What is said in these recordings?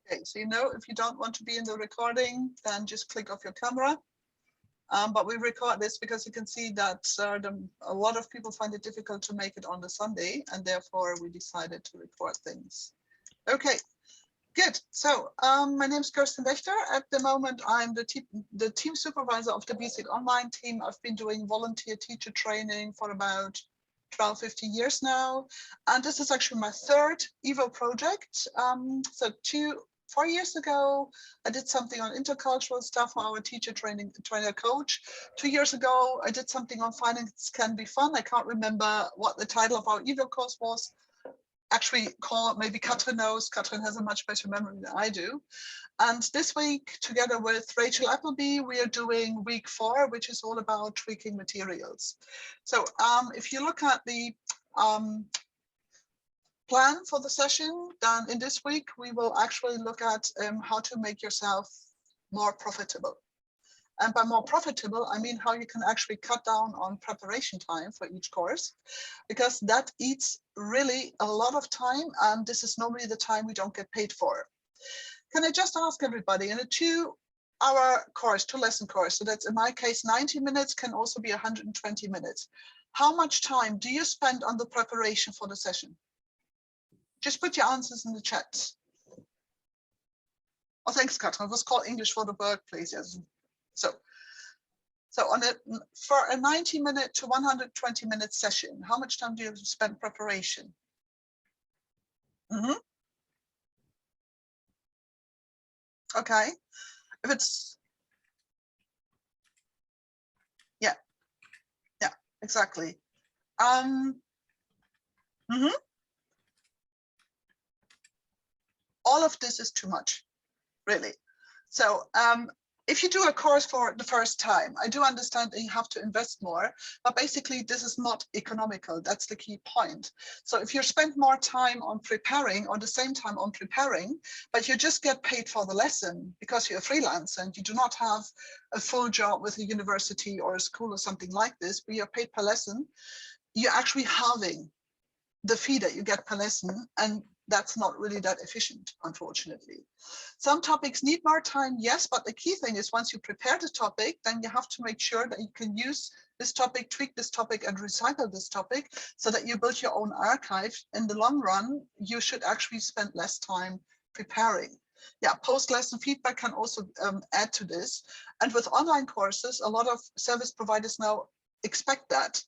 Okay, so if you don't want to be in the recording, then just click off your camera. But we record this because you can see that a lot of people find it difficult to make it on the Sunday, and therefore we decided to record things. Okay, good. So my name is Kirsten Waechter. At the moment, I'm the team supervisor of the BSIG Online team. I've been doing volunteer teacher training for about 12, 15 years now. And this is actually my third EVO project. So 4 years ago, I did something on intercultural stuff for our teacher trainer coach. 2 years ago, I did something on finance can be fun. I can't remember what the title of our EVO course was. Actually, maybe Katrin knows. Katrin has a much better memory than I do. And this week, together with Rachel Appleby, we are doing week 4, which is all about tweaking materials. So if you look at the plan for the session, then in this week, we will actually look at how to make yourself more profitable. And by more profitable, I mean how you can actually cut down on preparation time for each course, because that eats really a lot of time. And this is normally the time we don't get paid for. Can I just ask everybody, in a 2-hour course, 2-lesson course, so that's in my case, 90 minutes, can also be 120 minutes. How much time do you spend on the preparation for the session? Just put your answers in the chat. Oh, thanks, Katrin. It was called English for the Work, please. Yes. So for a 90-minute to 120-minute session, how much time do you spend preparation? Okay. If it's, yeah, exactly. All of this is too much, really. So if you do a course for the first time, I do understand that you have to invest more, but basically this is not economical. That's the key point. So if you spend more time on preparing or the same time on preparing, but you just get paid for the lesson because you're a freelancer and you do not have a full job with a university or a school or something like this, where you're paid per lesson, you're actually halving the fee that you get per lesson, and that's not really that efficient, unfortunately. Some topics need more time, yes, but the key thing is once you prepare the topic, then you have to make sure that you can use this topic, tweak this topic, and recycle this topic so that you build your own archive. In the long run, you should actually spend less time preparing. Yeah, post-lesson feedback can also add to this. And with online courses, a lot of service providers now expect that.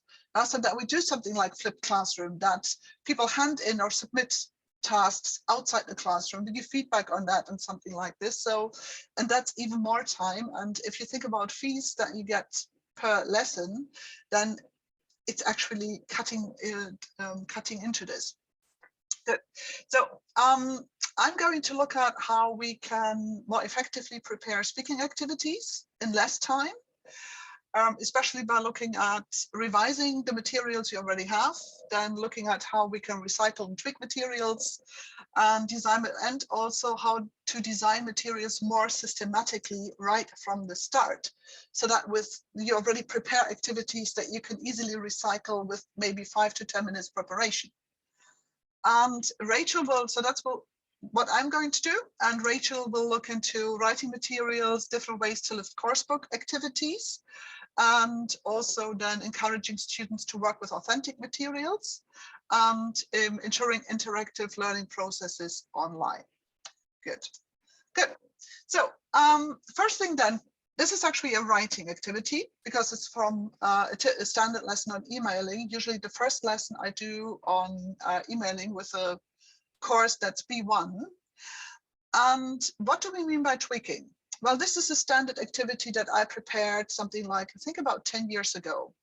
So that we do something like flipped classroom, that people hand in or submit tasks outside the classroom to give feedback on that and something like this. So, and that's even more time. And if you think about fees that you get per lesson, then it's actually cutting into this. Good. So I'm going to look at how we can more effectively prepare speaking activities in less time. Especially by looking at revising the materials you already have, then looking at how we can recycle and tweak materials and design, and also how to design materials more systematically right from the start, so that with you already prepare activities that you can easily recycle with maybe 5 to 10 minutes preparation. And Rachel will, so that's what I'm going to do, and Rachel will look into writing materials, different ways to lift coursebook activities, and also then encouraging students to work with authentic materials and ensuring interactive learning processes online. Good. So first thing then, this is actually a writing activity because it's from a standard lesson on emailing. Usually the first lesson I do on emailing with a course that's B1. And what do we mean by tweaking? Well, this is a standard activity that I prepared something like, I think about 10 years ago.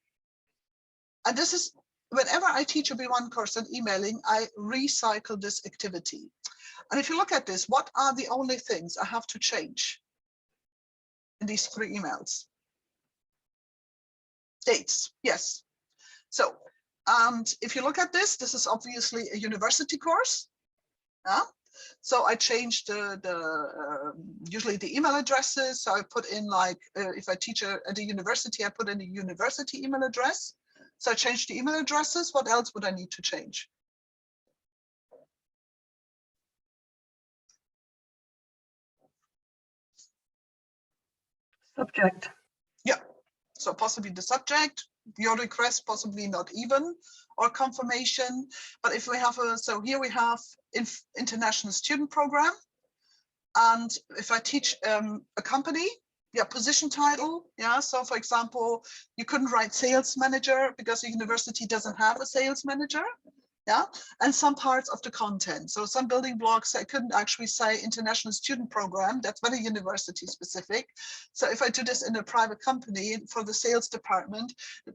And this is, whenever I teach a B1 course on emailing, I recycle this activity. And if you look at this, what are the only things I have to change in these 3 emails? Dates, yes. So, and if you look at this, this is obviously a university course. Yeah? So I changed usually the email addresses. So I put in like, if I teach at a university, I put in a university email address. So I changed the email addresses. What else would I need to change? Subject. Yeah, so possibly the subject, your request, possibly not even, or confirmation. But if we have so here we have international student program. And if I teach a company, yeah, position title, yeah. So for example, you couldn't write sales manager because the university doesn't have a sales manager. Yeah, and some parts of the content. So some building blocks, I couldn't actually say international student program, that's very university specific. So if I do this in a private company for the sales department,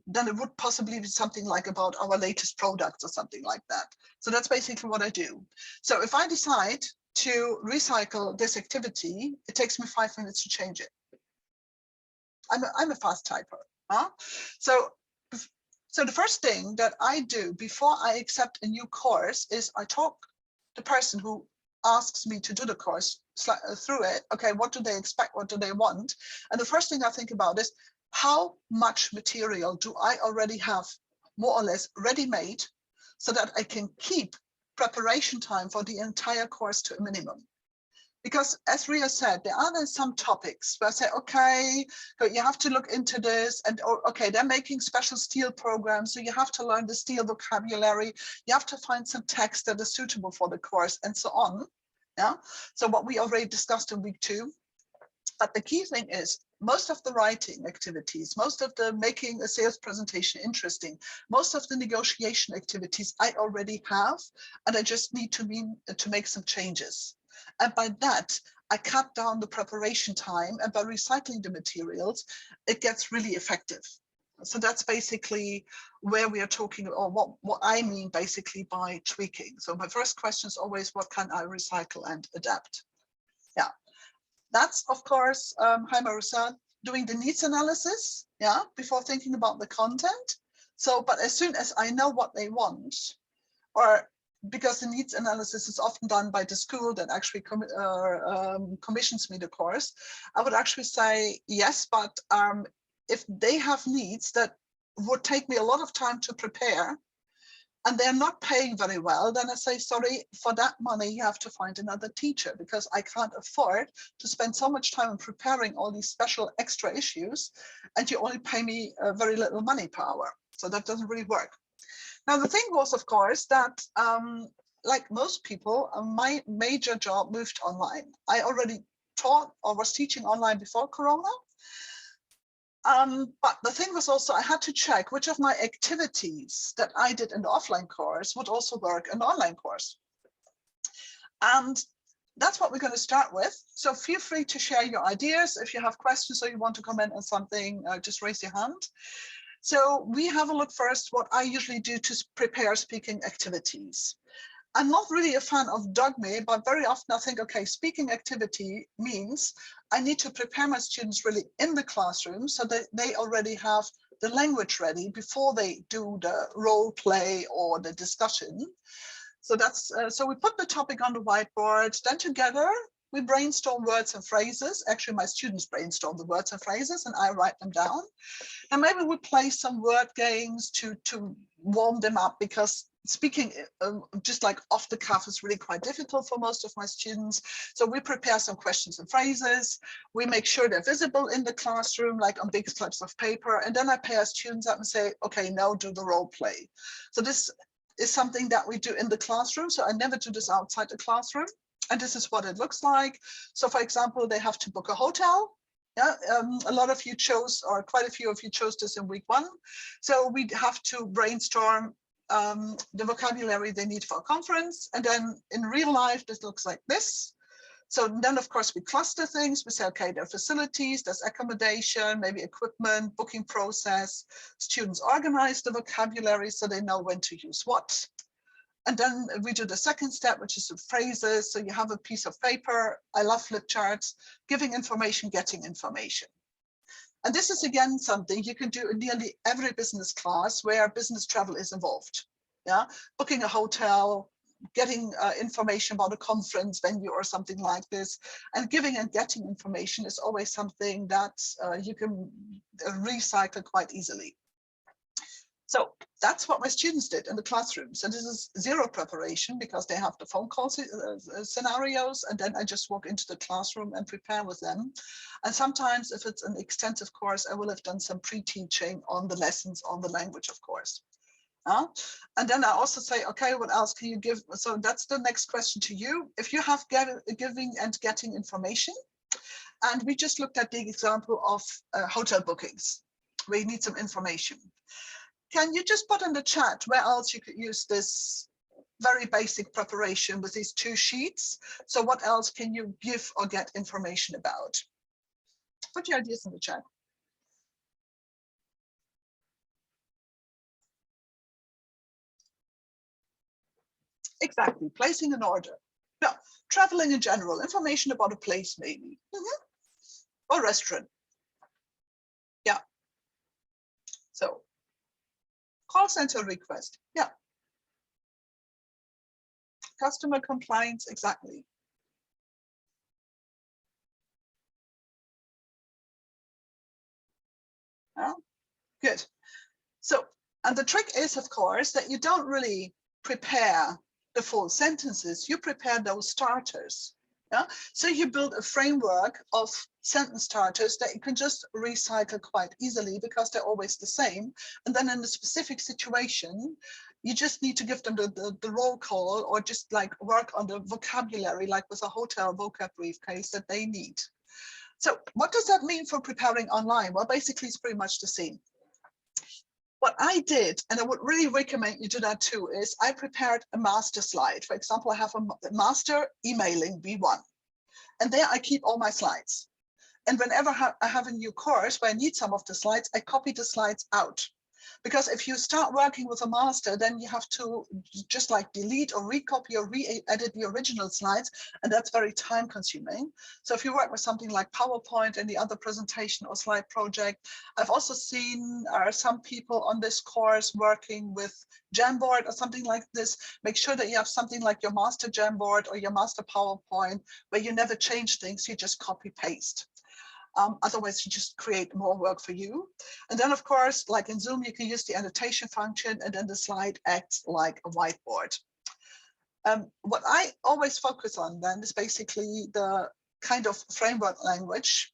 then it would possibly be something like about our latest products or something like that. So that's basically what I do. So if I decide to recycle this activity, it takes me 5 minutes to change it. I'm a fast typer. Huh? So the first thing that I do before I accept a new course is I talk the person who asks me to do the course through it. Okay, what do they expect? What do they want? And the first thing I think about is how much material do I already have more or less ready-made so that I can keep preparation time for the entire course to a minimum. Because as Ria said, there are some topics where I say, okay, you have to look into this, and okay, they're making special steel programs, so you have to learn the steel vocabulary, you have to find some text that is suitable for the course, and so on. Yeah. So what we already discussed in week 2. But the key thing is most of the writing activities, most of the making a sales presentation interesting, most of the negotiation activities I already have, and I just need to make some changes. And by that, I cut down the preparation time, and by recycling the materials, it gets really effective. So that's basically where we are talking, or what I mean basically by tweaking. So my first question is always, what can I recycle and adapt? Yeah, that's of course, hi Marissa, doing the needs analysis, yeah, before thinking about the content. So, but as soon as I know what they want, or because the needs analysis is often done by the school that actually commissions me the course, I would actually say yes, but if they have needs that would take me a lot of time to prepare, and they're not paying very well, then I say, sorry, for that money, you have to find another teacher, because I can't afford to spend so much time on preparing all these special extra issues, and you only pay me very little money per hour. So that doesn't really work. Now, the thing was, of course, that like most people, my major job moved online. I already taught or was teaching online before Corona. But the thing was also, I had to check which of my activities that I did in the offline course would also work in the online course. And that's what we're going to start with. So feel free to share your ideas. If you have questions or you want to comment on something, just raise your hand. So we have a look first what I usually do to prepare speaking activities. I'm not really a fan of dogme, but very often I think, okay, speaking activity means I need to prepare my students really in the classroom so that they already have the language ready before they do the role play or the discussion. So that's so we put the topic on the whiteboard, then together we brainstorm words and phrases. Actually, my students brainstorm the words and phrases and I write them down. And maybe we play some word games to warm them up, because speaking just like off the cuff is really quite difficult for most of my students. So we prepare some questions and phrases. We make sure they're visible in the classroom, like on big slips of paper. And then I pair students up and say, okay, now do the role play. So this is something that we do in the classroom. So I never do this outside the classroom. And this is what it looks like. So for example, they have to book a hotel. Yeah, a lot of you chose, or quite a few of you chose this in week 1. So we have to brainstorm the vocabulary they need for a conference. And then in real life, this looks like this. So then, of course, we cluster things. We say, okay, there are facilities, there's accommodation, maybe equipment, booking process. Students organize the vocabulary so they know when to use what. And then we do the second step, which is the phrases. So you have a piece of paper. I love flip charts, giving information, getting information. And this is, again, something you can do in nearly every business class where business travel is involved. Yeah, booking a hotel, getting information about a conference venue or something like this. And giving and getting information is always something that you can recycle quite easily. So that's what my students did in the classrooms. And this is zero preparation because they have the phone call scenarios. And then I just walk into the classroom and prepare with them. And sometimes if it's an extensive course, I will have done some pre-teaching on the lessons on the language, of course. And then I also say, okay, what else can you give? So that's the next question to you. If you have giving and getting information, and we just looked at the example of hotel bookings, where you need some information. Can you just put in the chat where else you could use this very basic preparation with these 2 sheets? So what else can you give or get information about? Put your ideas in the chat. Exactly, placing an order. Yeah, traveling in general, information about a place maybe, or restaurant. Yeah. So call center request. Yeah. Customer compliance, exactly. Yeah. Good. So, and the trick is, of course, that you don't really prepare the full sentences, you prepare those starters. Yeah? So you build a framework of sentence starters that you can just recycle quite easily because they're always the same. And then in a specific situation, you just need to give them the roll call or just like work on the vocabulary, like with a hotel vocab briefcase that they need. So what does that mean for preparing online? Well, basically it's pretty much the same. What I did, and I would really recommend you do that too, is I prepared a master slide. For example, I have a master emailing B1, and there I keep all my slides. And whenever I have a new course where I need some of the slides, I copy the slides out. Because if you start working with a master, then you have to just like delete or recopy or re-edit the original slides, and that's very time consuming. So if you work with something like PowerPoint and the other presentation or slide project, I've also seen some people on this course working with Jamboard or something like this. Make sure that you have something like your master Jamboard or your master PowerPoint where you never change things, you just copy paste. Otherwise, you just create more work for you. And then, of course, like in Zoom, you can use the annotation function, and then the slide acts like a whiteboard. What I always focus on then is basically the kind of framework language,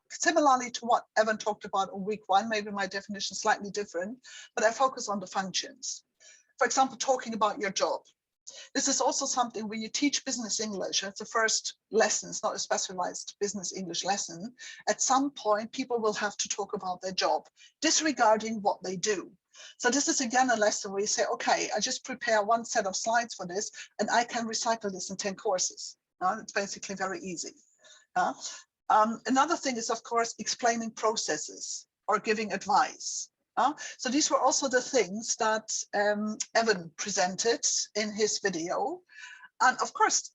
similarly to what Evan talked about in week 1. Maybe my definition is slightly different, but I focus on the functions. For example, talking about your job. This is also something when you teach business English, it's the first lesson, it's not a specialized business English lesson. At some point, people will have to talk about their job, disregarding what they do. So this is again a lesson where you say, okay, I just prepare one set of slides for this, and I can recycle this in 10 courses. It's basically very easy. Another thing is, of course, explaining processes or giving advice. So these were also the things that Evan presented in his video. And of course,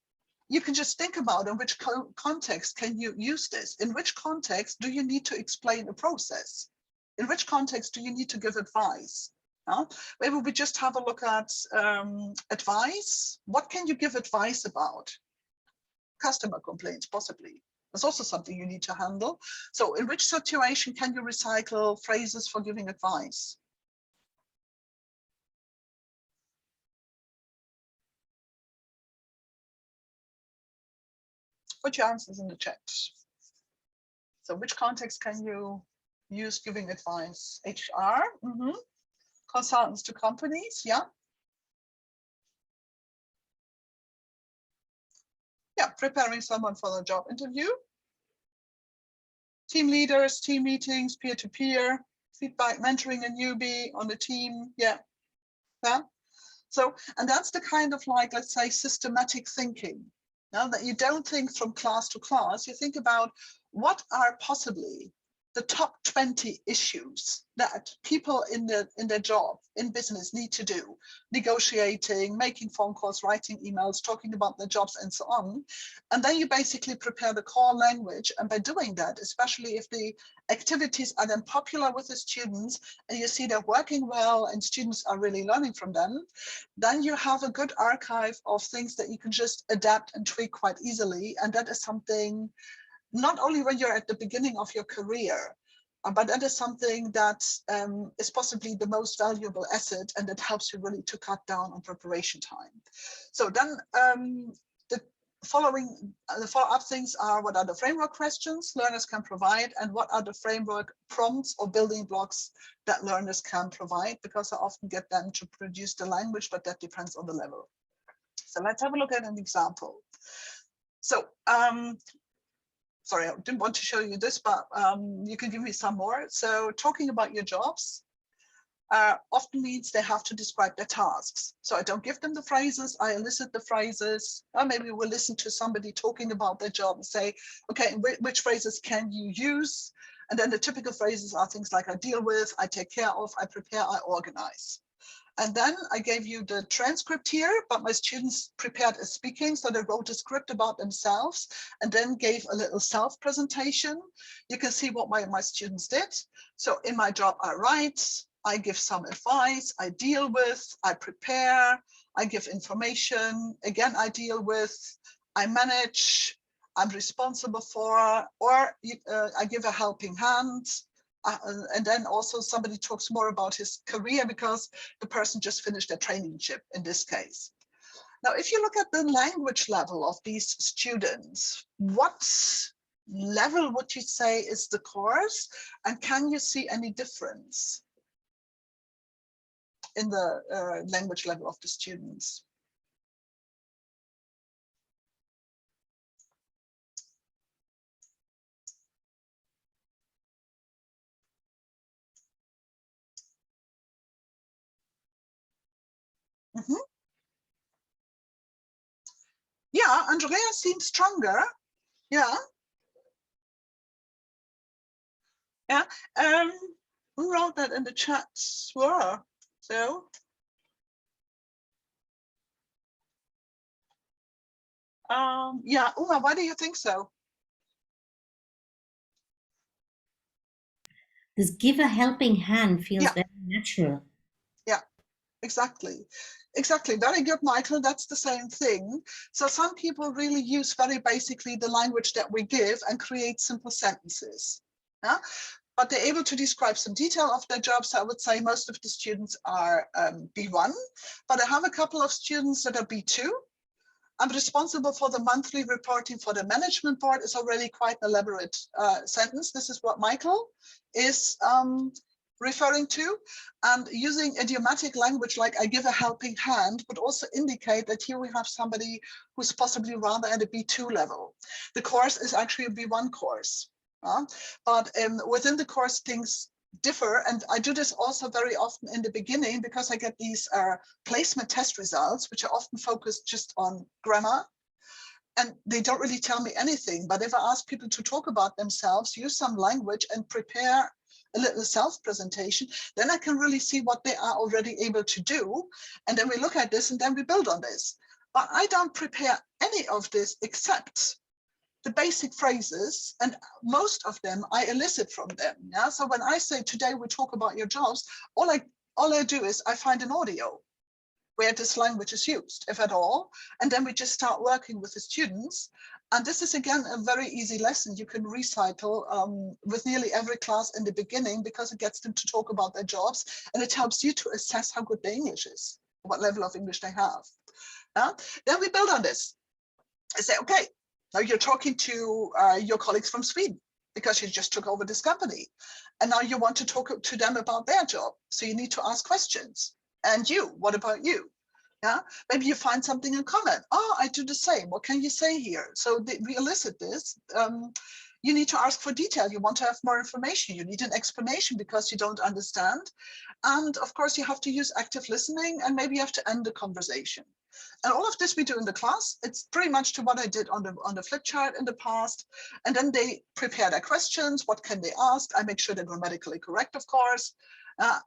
you can just think about in which context can you use this? In which context do you need to explain a process? In which context do you need to give advice? Maybe we just have a look at advice. What can you give advice about? Customer complaints, possibly. That's also something you need to handle. So in which situation can you recycle phrases for giving advice? Put your answers in the chat. So which context can you use giving advice? HR, consultants to companies, yeah. Yeah, preparing someone for the job interview. Team leaders, team meetings, peer-to-peer, feedback, mentoring a newbie on the team, yeah. So, and that's the kind of like, let's say, systematic thinking. Now that you don't think from class to class, you think about what are possibly the top 20 issues that people in their job, in business need to do, negotiating, making phone calls, writing emails, talking about their jobs and so on. And then you basically prepare the core language. And by doing that, especially if the activities are then popular with the students and you see they're working well and students are really learning from them, then you have a good archive of things that you can just adapt and tweak quite easily. And that is something not only when you're at the beginning of your career, But that is something that is possibly the most valuable asset, and that helps you really to cut down on preparation time. So then the follow-up things are: what are the framework questions learners can provide, and what are the framework prompts or building blocks that learners can provide, because I often get them to produce the language, but that depends on the level. So let's have a look at an example. So sorry, I didn't want to show you this, but you can give me some more. So talking about your jobs often means they have to describe their tasks. So I don't give them the phrases, I elicit the phrases. Or maybe we'll listen to somebody talking about their job and say, okay, which phrases can you use? And then the typical phrases are things like: I deal with, I take care of, I prepare, I organize. And then I gave you the transcript here, but my students prepared a speaking, so they wrote a script about themselves and then gave a little self-presentation. You can see what my students did. So in my job, I write, I give some advice, I deal with, I prepare, I give information, again, I deal with, I manage, I'm responsible for, or I give a helping hand. And then also somebody talks more about his career because the person just finished their traineeship in this case. Now, if you look at the language level of these students, what level would you say is the course? And can you see any difference in the language level of the students? Mm-hmm. Yeah, Andrea seems stronger. Yeah. Yeah. Who wrote that in the chat? Were so. Yeah, Uma, why do you think so? This give a helping hand feels very natural. Yeah, exactly. Exactly. Very good, Michael. That's the same thing. So some people really use very basically the language that we give and create simple sentences. Yeah? But they're able to describe some detail of their jobs. I would say most of the students are B1, but I have a couple of students that are B2. I'm responsible for the monthly reporting for the management board. Is already quite an elaborate sentence. This is what Michael is referring to. And using idiomatic language like I give a helping hand would also indicate that here we have somebody who's possibly rather at a B2 level. The course is actually a B1 course. But within the course, things differ. And I do this also very often in the beginning because I get these placement test results, which are often focused just on grammar. And they don't really tell me anything. But if I ask people to talk about themselves, use some language and prepare a little self-presentation, then I can really see what they are already able to do. And then we look at this and then we build on this. But I don't prepare any of this except the basic phrases, and most of them I elicit from them. Yeah. So when I say today we talk about your jobs, all I do is I find an audio where this language is used, if at all, and then we just start working with the students. And this is again a very easy lesson you can recycle with nearly every class in the beginning because it gets them to talk about their jobs and it helps you to assess how good their English is, what level of English they have. Then we build on this. I say, okay, now you're talking to your colleagues from Sweden because you just took over this company. And now you want to talk to them about their job. So you need to ask questions. And you, what about you? Yeah, maybe you find something in common. Oh, I do the same. What can you say here? So we elicit this. You need to ask for detail. You want to have more information. You need an explanation because you don't understand. And of course, you have to use active listening and maybe you have to end the conversation. And all of this we do in the class. It's pretty much to what I did on the flip chart in the past. And then they prepare their questions. What can they ask? I make sure they're grammatically correct, of course.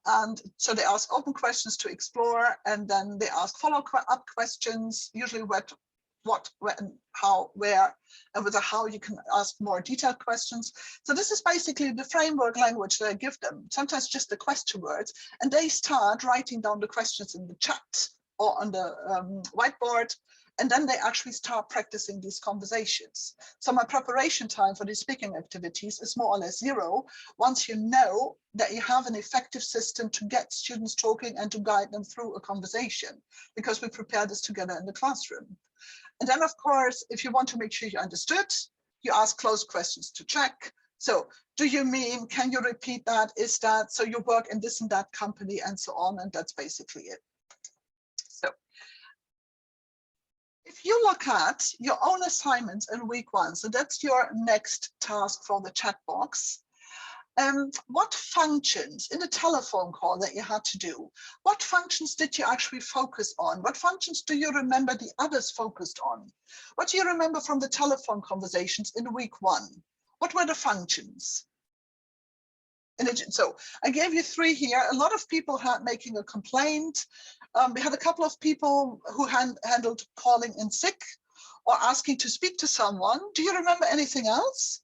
And so they ask open questions to explore, and then they ask follow-up questions, usually what, when, how, where, and with the how you can ask more detailed questions. So this is basically the framework language that I give them, sometimes just the question words, and they start writing down the questions in the chat or on the whiteboard, And then they actually start practicing these conversations. So my preparation time for these speaking activities is more or less zero once you know that you have an effective system to get students talking and to guide them through a conversation, because we prepare this together in the classroom. And then, of course, if you want to make sure you understood, you ask closed questions to check. So do you mean, can you repeat that? Is that, so you work in this and that company and so on, and that's basically it. So if you look at your own assignments in week 1, so that's your next task for the chat box. What functions in the telephone call that you had to do, what functions did you actually focus on? What functions do you remember the others focused on? What do you remember from the telephone conversations in week 1? What were the functions? So I gave you 3 here. A lot of people had making a complaint. We had a couple of people who handled calling in sick or asking to speak to someone. Do you remember anything else?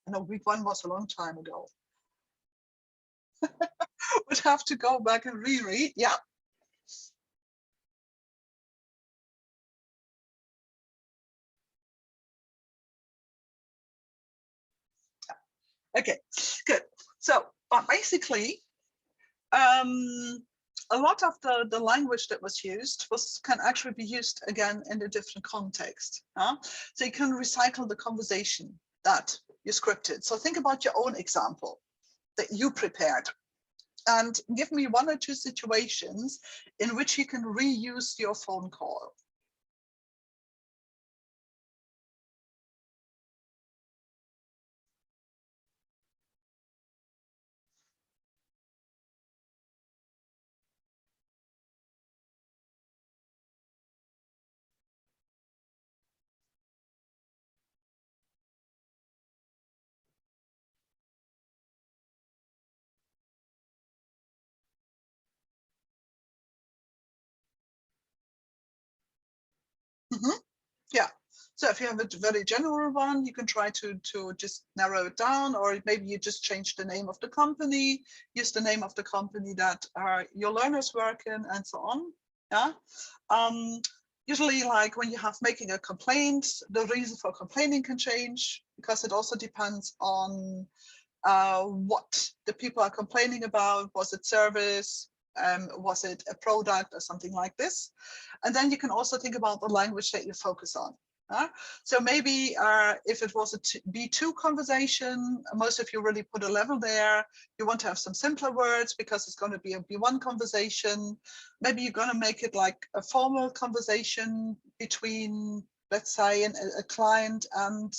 No, week 1 was a long time ago. Would have to go back and reread. Yeah. Okay, good. So basically, a lot of the language that was used can actually be used again in a different context. So you can recycle the conversation that you scripted. So think about your own example that you prepared and give me 1 or 2 situations in which you can reuse your phone call. Mm-hmm. Yeah. So if you have a very general one, you can try to just narrow it down, or maybe you just change the name of the company, use the name of the company that your learners work in, and so on. Yeah. Usually, like when you have making a complaint, the reason for complaining can change because it also depends on what the people are complaining about. Was it service? Was it a product or something like this? And then you can also think about the language that you focus on. So maybe if it was a B2 conversation, most of you really put a level there. You want to have some simpler words because it's going to be a B1 conversation. Maybe you're going to make it like a formal conversation between, let's say, a client and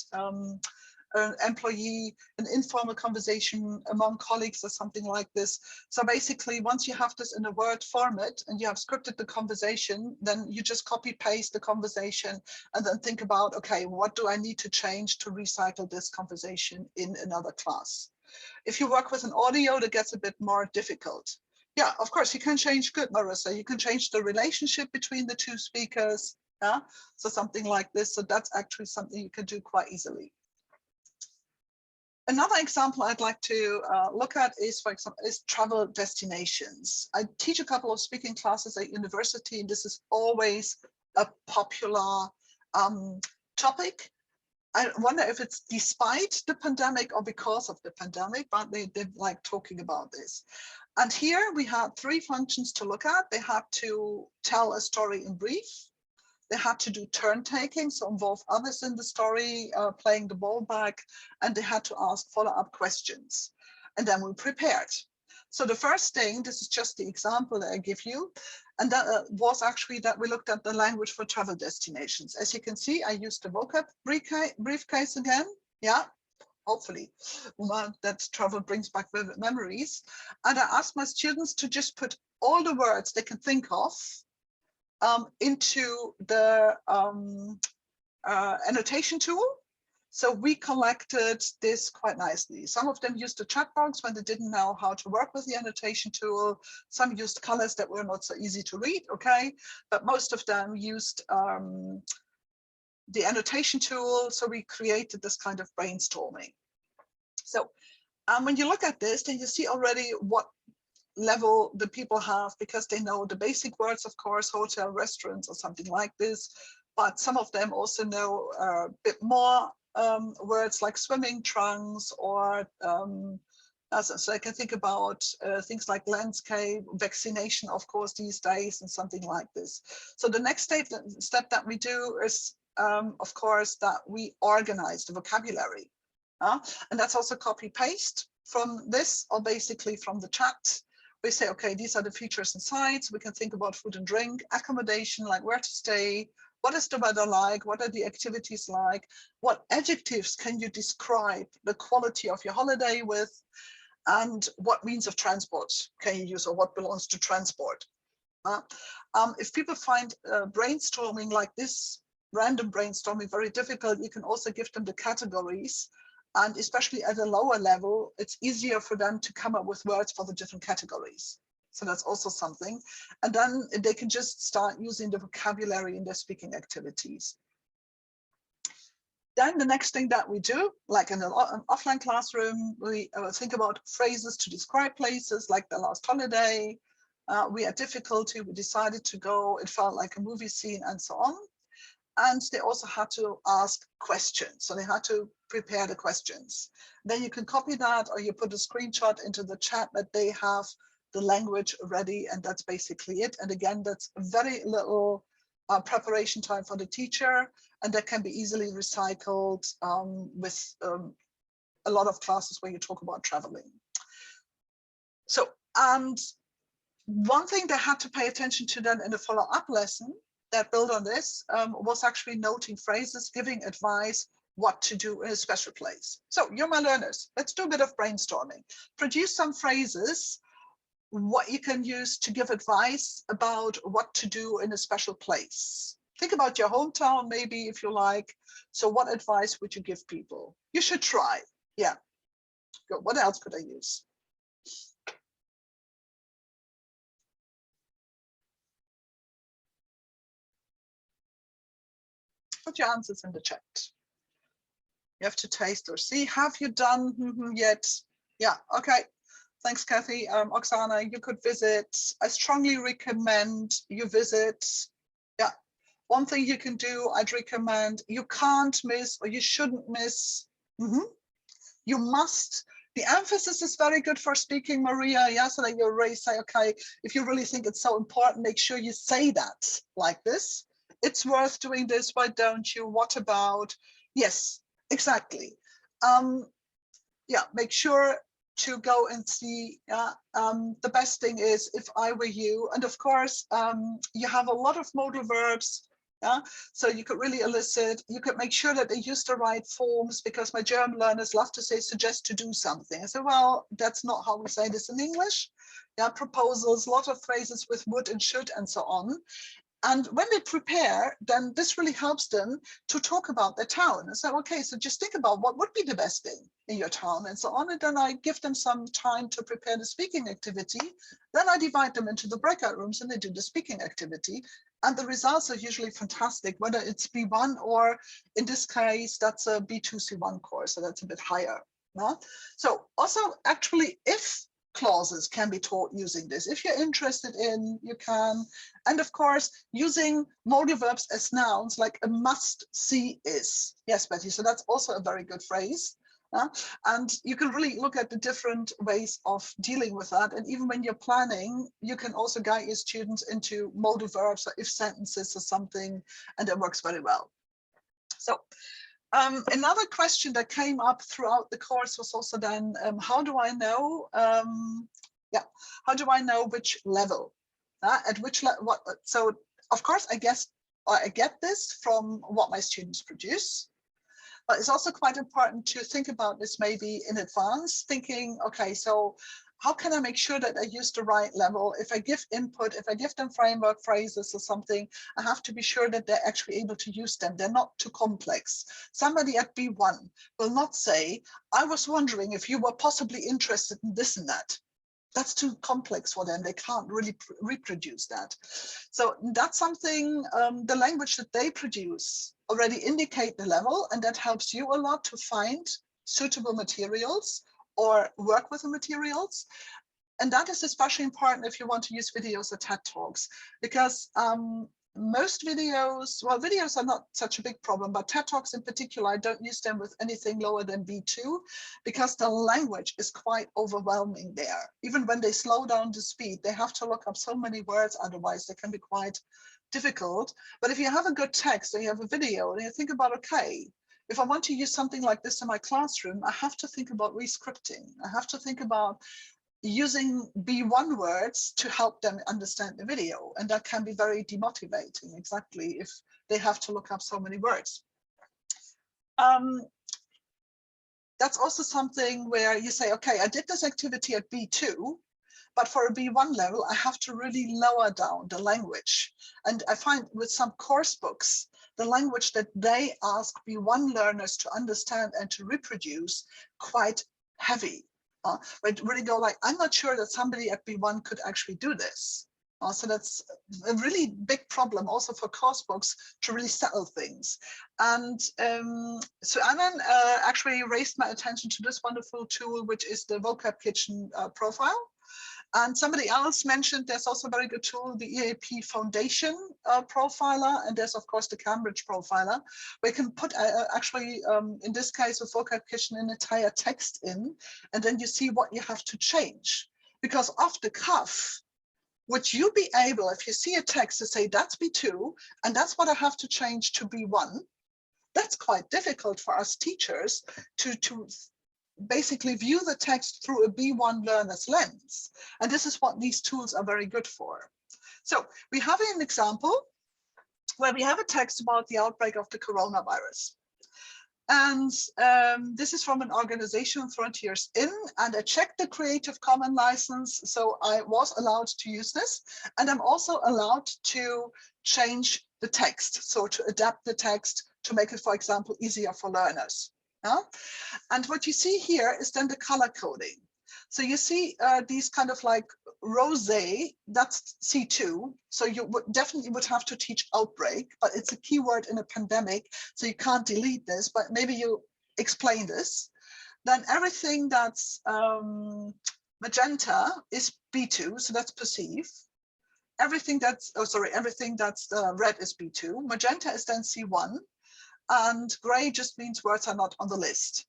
an employee, an informal conversation among colleagues or something like this. So basically, once you have this in a Word format and you have scripted the conversation, then you just copy paste the conversation and then think about, okay, what do I need to change to recycle this conversation in another class? If you work with an audio, that gets a bit more difficult. Yeah, of course, you can change, good, Marissa, you can change the relationship between the 2 speakers. Yeah, so something like this. So that's actually something you can do quite easily. Another example I'd like to look at is, for example, is travel destinations. I teach a couple of speaking classes at university, and this is always a popular topic. I wonder if it's despite the pandemic or because of the pandemic, but they like talking about this. And here we had 3 functions to look at. They had to tell a story in brief. They had to do turn taking, so involve others in the story, playing the ball back, and they had to ask follow-up questions. And then we prepared. So the first thing, this is just the example that I give you, and that was actually that we looked at the language for travel destinations. As you can see, I used the vocab briefcase again. Yeah, hopefully that travel brings back vivid memories. And I asked my students to just put all the words they can think of into the annotation tool. So we collected this quite nicely. Some of them used the chat box when they didn't know how to work with the annotation tool. Some used colors that were not so easy to read, okay? But most of them used the annotation tool. So we created this kind of brainstorming. So when you look at this, then you see already what level the people have, because they know the basic words, of course, hotel, restaurants, or something like this. But some of them also know a bit more words like swimming trunks, or so I can think about things like landscape, vaccination, of course, these days, and something like this. So the next step that we do is, of course, that we organize the vocabulary. And that's also copy paste from this, or basically from the chat. We say, okay, these are the features and sites. We can think about food and drink, accommodation, like where to stay, what is the weather like, what are the activities like, what adjectives can you describe the quality of your holiday with, and what means of transport can you use, or what belongs to transport. If people find brainstorming like this, random brainstorming, very difficult, you can also give them the categories. And especially at a lower level, it's easier for them to come up with words for the different categories. So that's also something. And then they can just start using the vocabulary in their speaking activities. Then the next thing that we do, like in an offline classroom, we think about phrases to describe places, like the last holiday. We had difficulty, we decided to go, it felt like a movie scene, and so on. And they also had to ask questions. So they had to prepare the questions. Then you can copy that, or you put a screenshot into the chat that they have the language ready, and that's basically it. And again, that's very little preparation time for the teacher, and that can be easily recycled with a lot of classes where you talk about traveling. So, and one thing they had to pay attention to then in the follow-up lesson that built on this was actually noting phrases, giving advice what to do in a special place. So you're my learners, let's do a bit of brainstorming. Produce some phrases, what you can use to give advice about what to do in a special place. Think about your hometown, maybe, if you like. So what advice would you give people? You should try. Yeah. Good. What else could I use? Put your answers in the chat. You have to taste or see. Have you done yet? Yeah, okay. Thanks, Kathy. Oksana, you could visit. I strongly recommend you visit. Yeah, one thing you can do, I'd recommend, you can't miss, or you shouldn't miss. You must. The emphasis is very good for speaking, Maria. Yeah, so that you already say, okay, if you really think it's so important, make sure you say that like this. It's worth doing this, why don't you? What about? Yes, exactly. Yeah, make sure to go and see. The best thing is, if I were you, and of course, you have a lot of modal verbs. Yeah, so you could really elicit, you could make sure that they use the right forms, because my German learners love to say, suggest to do something. I say, well, that's not how we say this in English. Yeah, proposals, a lot of phrases with would and should and so on. And when they prepare, then this really helps them to talk about their town. And so, okay, so just think about what would be the best thing in your town and so on. And then I give them some time to prepare the speaking activity. Then I divide them into the breakout rooms and they do the speaking activity. And the results are usually fantastic, whether it's B1 or in this case, that's a B2 C1 course. So that's a bit higher. So also actually, if clauses can be taught using this. If you're interested in, you can. And of course, using modal verbs as nouns, like a must see is. Yes, Betty, so that's also a very good phrase. And you can really look at the different ways of dealing with that. And even when you're planning, you can also guide your students into modal verbs, or if sentences or something, and that works very well. So another question that came up throughout the course was also then, how do I know? How do I know which level? At which level? So of course, I get this from what my students produce. But it's also quite important to think about this maybe in advance, thinking, okay, so how can I make sure that I use the right level? If I give input, if I give them framework phrases or something, I have to be sure that they're actually able to use them. They're not too complex. Somebody at B1 will not say, I was wondering if you were possibly interested in this and that. That's too complex for them. They can't really reproduce that. So that's something, the language that they produce already indicate the level, and that helps you a lot to find suitable materials or work with the materials. And that is especially important if you want to use videos or TED Talks, because most videos, well, videos are not such a big problem, but TED Talks in particular, I don't use them with anything lower than B2, because the language is quite overwhelming there. Even when they slow down the speed, they have to look up so many words, otherwise they can be quite difficult. But if you have a good text and you have a video and you think about, okay, if I want to use something like this in my classroom, I have to think about rescripting. I have to think about using B1 words to help them understand the video. And that can be very demotivating, exactly, if they have to look up so many words. That's also something where you say, okay, I did this activity at B2, but for a B1 level, I have to really lower down the language. And I find with some course books, the language that they ask B1 learners to understand and to reproduce quite heavy. But really go like, I'm not sure that somebody at B1 could actually do this. So that's a really big problem also for course books to really settle things. And so Annan actually raised my attention to this wonderful tool, which is the Vocab Kitchen profile. And somebody else mentioned there's also a very good tool, the EAP Foundation profiler, and there's of course the Cambridge profiler, where you can put actually, in this case with Vocab Kitchen, an entire text in, and then you see what you have to change. Because off the cuff, would you be able, if you see a text, to say that's B2, and that's what I have to change to B1? That's quite difficult for us teachers to basically view the text through a B1 learner's lens. And this is what these tools are very good for. So we have an example where we have a text about the outbreak of the coronavirus. And this is from an organization, Frontiers In, and I checked the Creative Commons license, so I was allowed to use this. And I'm also allowed to change the text, so to adapt the text to make it, for example, easier for learners. And what you see here is then the color coding. So you see these kind of like rosé, that's C2. So you definitely would have to teach outbreak, but it's a keyword in a pandemic, so you can't delete this, but maybe you explain this. Then everything that's magenta is B2, so that's perceive. Everything that's, everything that's red is B2. Magenta is then C1. And gray just means words are not on the list.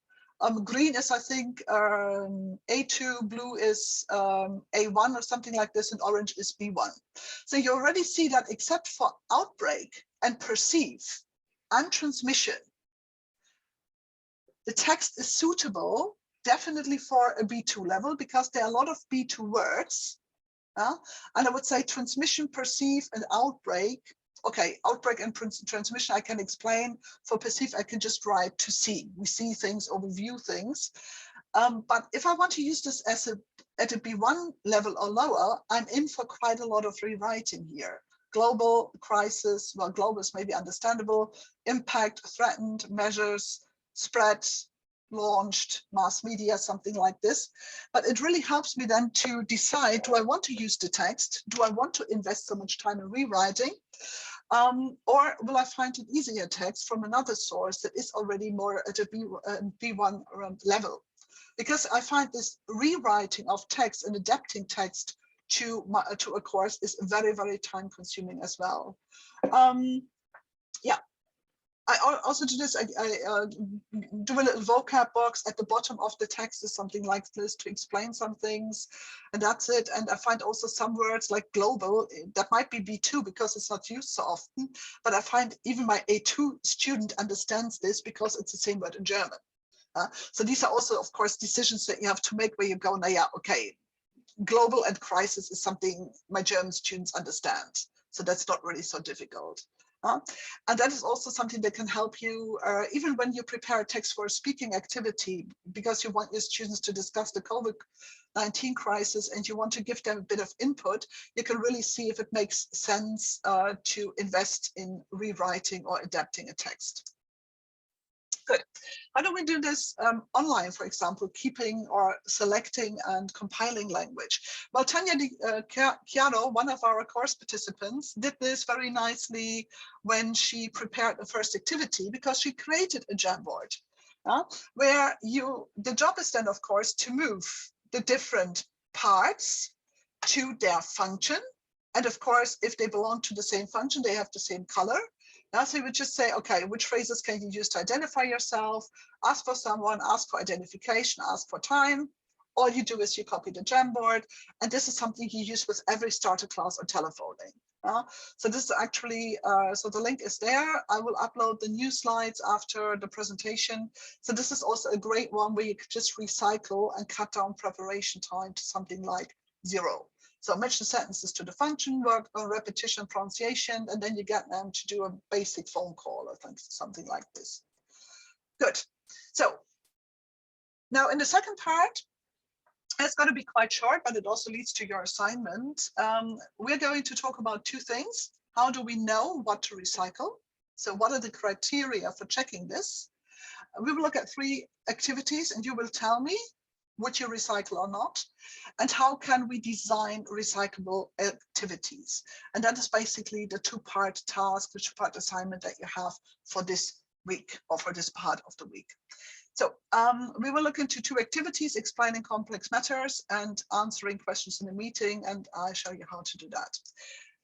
Green is, I think, A2, blue is A1 or something like this, and orange is B1. So you already see that except for outbreak and perceive and transmission, the text is suitable definitely for a B2 level, because there are a lot of B2 words. And I would say transmission, perceive, and outbreak. Okay, outbreak and transmission I can explain. For perceive, I can just write to see. We see things or we view things. But if I want to use this as at a B1 level or lower, I'm in for quite a lot of rewriting here. Global, crisis, well, global is maybe understandable. Impact, threatened, measures, spread, launched, mass media, something like this. But it really helps me then to decide, do I want to use the text? Do I want to invest so much time in rewriting? Or will I find an easier text from another source that is already more at a B1 level? Because I find this rewriting of text and adapting text to a course is very, very time consuming as well. Yeah. I also do this, I do a little vocab box at the bottom of the text is something like this to explain some things, and that's it. And I find also some words like global, that might be B2 because it's not used so often, but I find even my A2 student understands this because it's the same word in German. So these are also, of course, decisions that you have to make where you go, now, yeah, okay, global and crisis is something my German students understand. So that's not really so difficult. And that is also something that can help you, even when you prepare a text for a speaking activity, because you want your students to discuss the COVID-19 crisis and you want to give them a bit of input, you can really see if it makes sense to invest in rewriting or adapting a text. Good. How do we do this online, for example, keeping or selecting and compiling language? Well, Tanya Chiaro, one of our course participants, did this very nicely when she prepared the first activity, because she created a Jamboard where the job is then, of course, to move the different parts to their function. And of course, if they belong to the same function, they have the same color. So you would just say, okay, which phrases can you use to identify yourself, ask for someone, ask for identification, ask for time. All you do is you copy the Jamboard, and this is something you use with every starter class or telephoning. So this is actually, so the link is there. I will upload the new slides after the presentation. So this is also a great one where you could just recycle and cut down preparation time to something like 0. So match the sentences to the function, work on repetition, pronunciation, and then you get them to do a basic phone call, I think, something like this. Good. So now in the second part, it's going to be quite short, but it also leads to your assignment. We're going to talk about two things. How do we know what to recycle? So what are the criteria for checking this? We will look at 3 activities, and you will tell me would you recycle or not, and how can we design recyclable activities. And that is basically the 2-part task, the 2-part assignment that you have for this week or for this part of the week. So we will look into 2 activities, explaining complex matters and answering questions in a meeting, and I'll show you how to do that.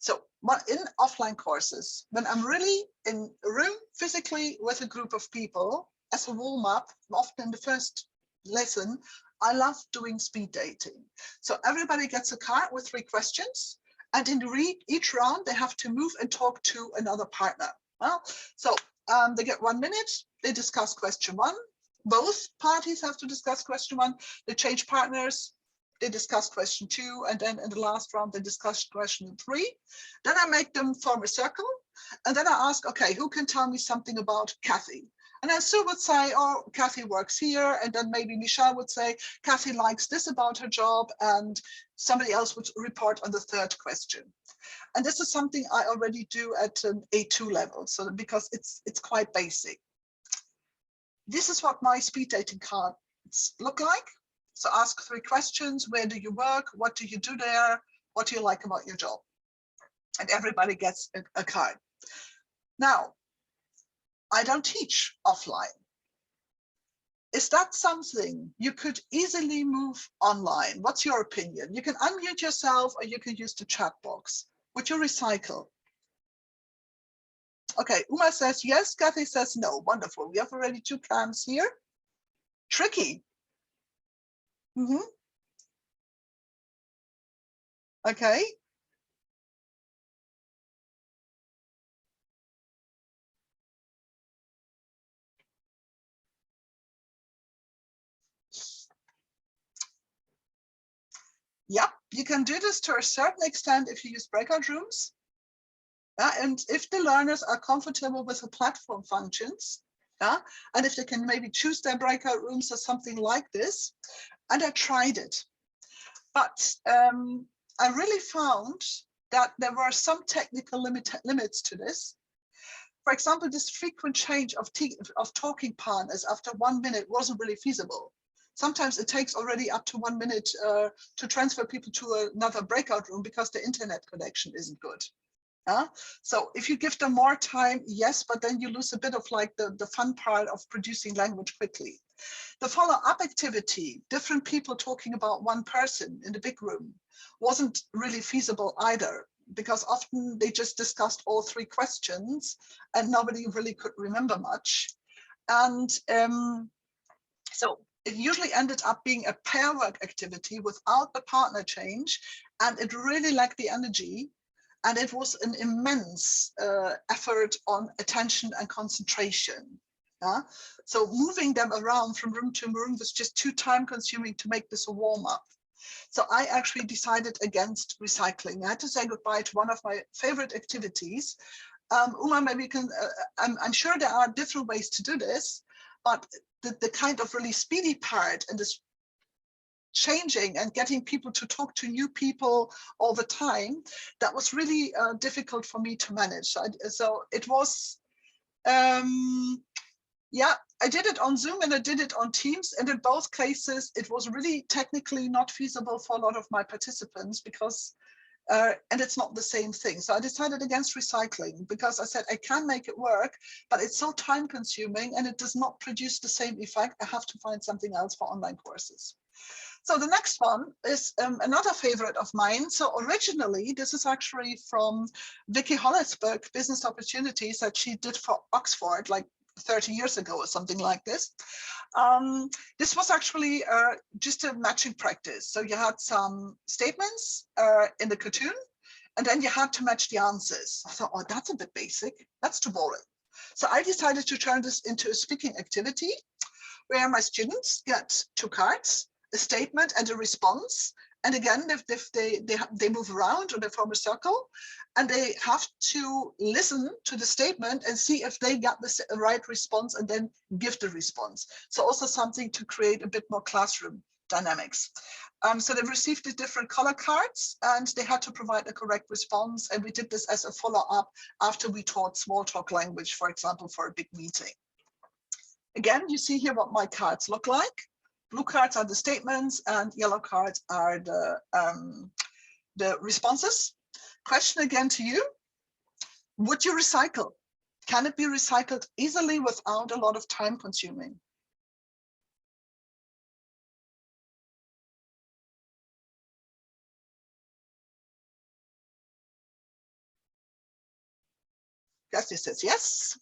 So in offline courses, when I'm really in a room physically with a group of people, as a warm-up, often in the first lesson, I love doing speed dating. So everybody gets a card with 3 questions, and in each round, they have to move and talk to another partner. So they get 1 minute, they discuss question 1. Both parties have to discuss question 1. They change partners, they discuss question 2, and then in the last round, they discuss question 3. Then I make them form a circle, and then I ask, okay, who can tell me something about Kathy? And then Sue would say, oh, Kathy works here. And then maybe Michelle would say, Kathy likes this about her job. And somebody else would report on the 3rd question. And this is something I already do at an A2 level, so because it's quite basic. This is what my speed dating cards look like. So ask 3 questions. Where do you work? What do you do there? What do you like about your job? And everybody gets a card. Now, I don't teach offline. Is that something you could easily move online? What's your opinion? You can unmute yourself or you can use the chat box. Would you recycle? Okay, Uma says yes, Kathy says no. Wonderful. We have already 2 cams here. Tricky. Okay. Yep, you can do this to a certain extent if you use breakout rooms. And if the learners are comfortable with the platform functions, and if they can maybe choose their breakout rooms or something like this. And I tried it. But I really found that there were some technical limits to this. For example, this frequent change of talking partners after 1 minute wasn't really feasible. Sometimes it takes already up to 1 minute to transfer people to another breakout room because the internet connection isn't good. So if you give them more time, yes, but then you lose a bit of like the fun part of producing language quickly. The follow-up activity, different people talking about one person in the big room, wasn't really feasible either, because often they just discussed all 3 questions and nobody really could remember much. And so it usually ended up being a pair work activity without the partner change, and it really lacked the energy. And it was an immense effort on attention and concentration. So moving them around from room to room was just too time consuming to make this a warm up. So I actually decided against recycling. I had to say goodbye to one of my favorite activities. Uma, maybe you can, I'm sure there are different ways to do this, but the kind of really speedy part and this changing and getting people to talk to new people all the time, that was really difficult for me to manage. So it was, yeah, I did it on Zoom and I did it on Teams. And in both cases, it was really technically not feasible for a lot of my participants because, and it's not the same thing. So I decided against recycling because I said, I can make it work, but it's so time consuming and it does not produce the same effect. I have to find something else for online courses. So the next one is another favorite of mine. So originally, this is actually from Vicky Hollett's book, Business Opportunities, that she did for Oxford, like 30 years ago or something like this. This was actually just a matching practice. So you had some statements in the cartoon, and then you had to match the answers. I thought, oh, that's a bit basic. That's too boring. So I decided to turn this into a speaking activity where my students get 2 cards, a statement and a response. And again, if they move around or they form a circle, and they have to listen to the statement and see if they got the right response and then give the response. So also something to create a bit more classroom dynamics. So they received the different color cards and they had to provide a correct response. And we did this as a follow-up after we taught small talk language, for example, for a big meeting. Again, you see here what my cards look like. Blue cards are the statements and yellow cards are the responses. Question again to you. Would you recycle? Can it be recycled easily without a lot of time consuming? Gasly says yes.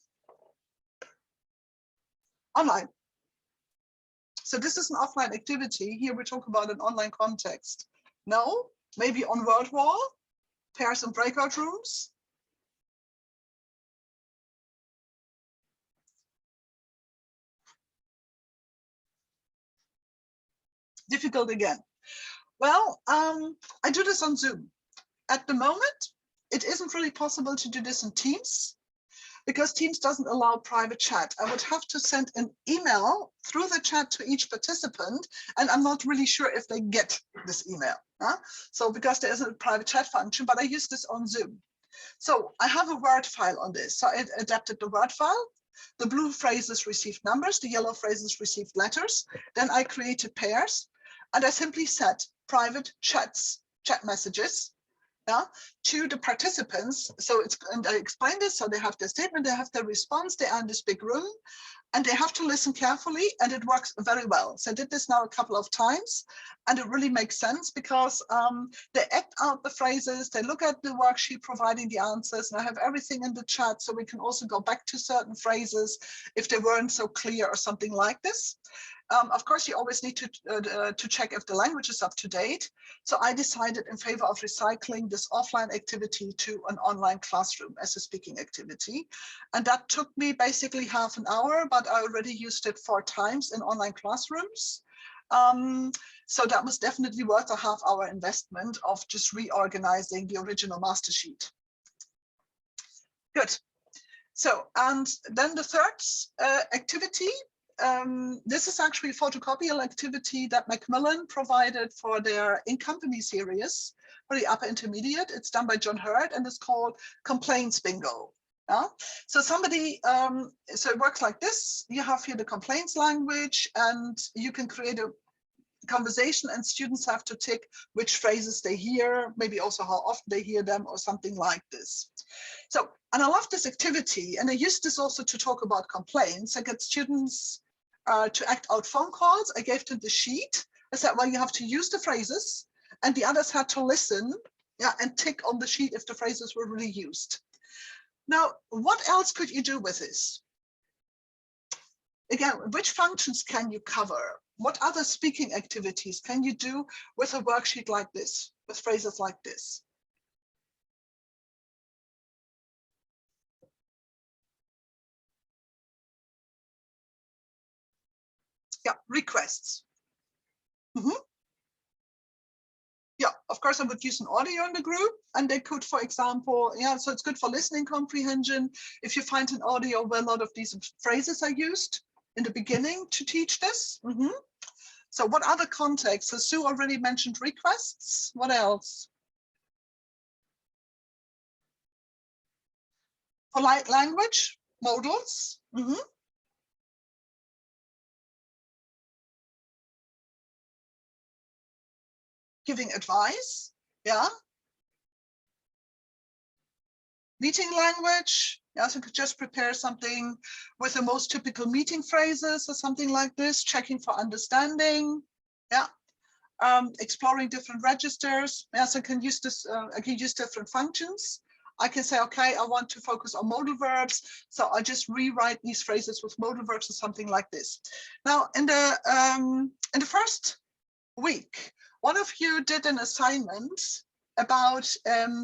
Online. So this is an offline activity. Here we talk about an online context. No, maybe on Word Wall, pairs and breakout rooms. Difficult again. Well, I do this on Zoom. At the moment, it isn't really possible to do this in Teams because Teams doesn't allow private chat. I would have to send an email through the chat to each participant, and I'm not really sure if they get this email. So because there isn't a private chat function, but I use this on Zoom. So I have a Word file on this. So I adapted the Word file. The blue phrases received numbers, the yellow phrases received letters. Then I created pairs, and I simply set private chat messages to the participants. So it's, and I explained this, so they have their statement, they have their response, they are in this big room, and they have to listen carefully, and it works very well. So I did this now a couple of times, and it really makes sense because they act out the phrases, they look at the worksheet providing the answers, and I have everything in the chat, so we can also go back to certain phrases if they weren't so clear or something like this. Of course, you always need to check if the language is up to date. So I decided in favor of recycling this offline activity to an online classroom as a speaking activity. And that took me basically half an hour, but I already used it 4 times in online classrooms. So that was definitely worth a half-hour investment of just reorganizing the original master sheet. Good. So, and then the third activity, this is actually a photocopial activity that Macmillan provided for their in-company series for the upper intermediate. It's done by John Hurd and it's called Complaints Bingo. So somebody, so it works like this. You have here the complaints language and you can create a conversation and students have to tick which phrases they hear, maybe also how often they hear them or something like this. So, and I love this activity and I used this also to talk about complaints. I get students to act out phone calls. I gave them the sheet. I said, well, you have to use the phrases and the others had to listen and tick on the sheet if the phrases were really used. Now, what else could you do with this? Again, which functions can you cover? What other speaking activities can you do with a worksheet like this, with phrases like this? Yeah, requests. Yeah, Of course, I would use an audio in the group, and they could, for example, yeah, so it's good for listening comprehension. If you find an audio where a lot of these phrases are used in the beginning to teach this. So what other contexts? So Sue already mentioned requests. What else? Polite language, modals. Giving advice, yeah. Meeting language, yeah, so you could just prepare something with the most typical meeting phrases or something like this, checking for understanding, yeah. Exploring different registers, yeah, so I can use this, I can use different functions. I can say, okay, I want to focus on modal verbs, so I just rewrite these phrases with modal verbs or something like this. Now, in the first week, one of you did an assignment about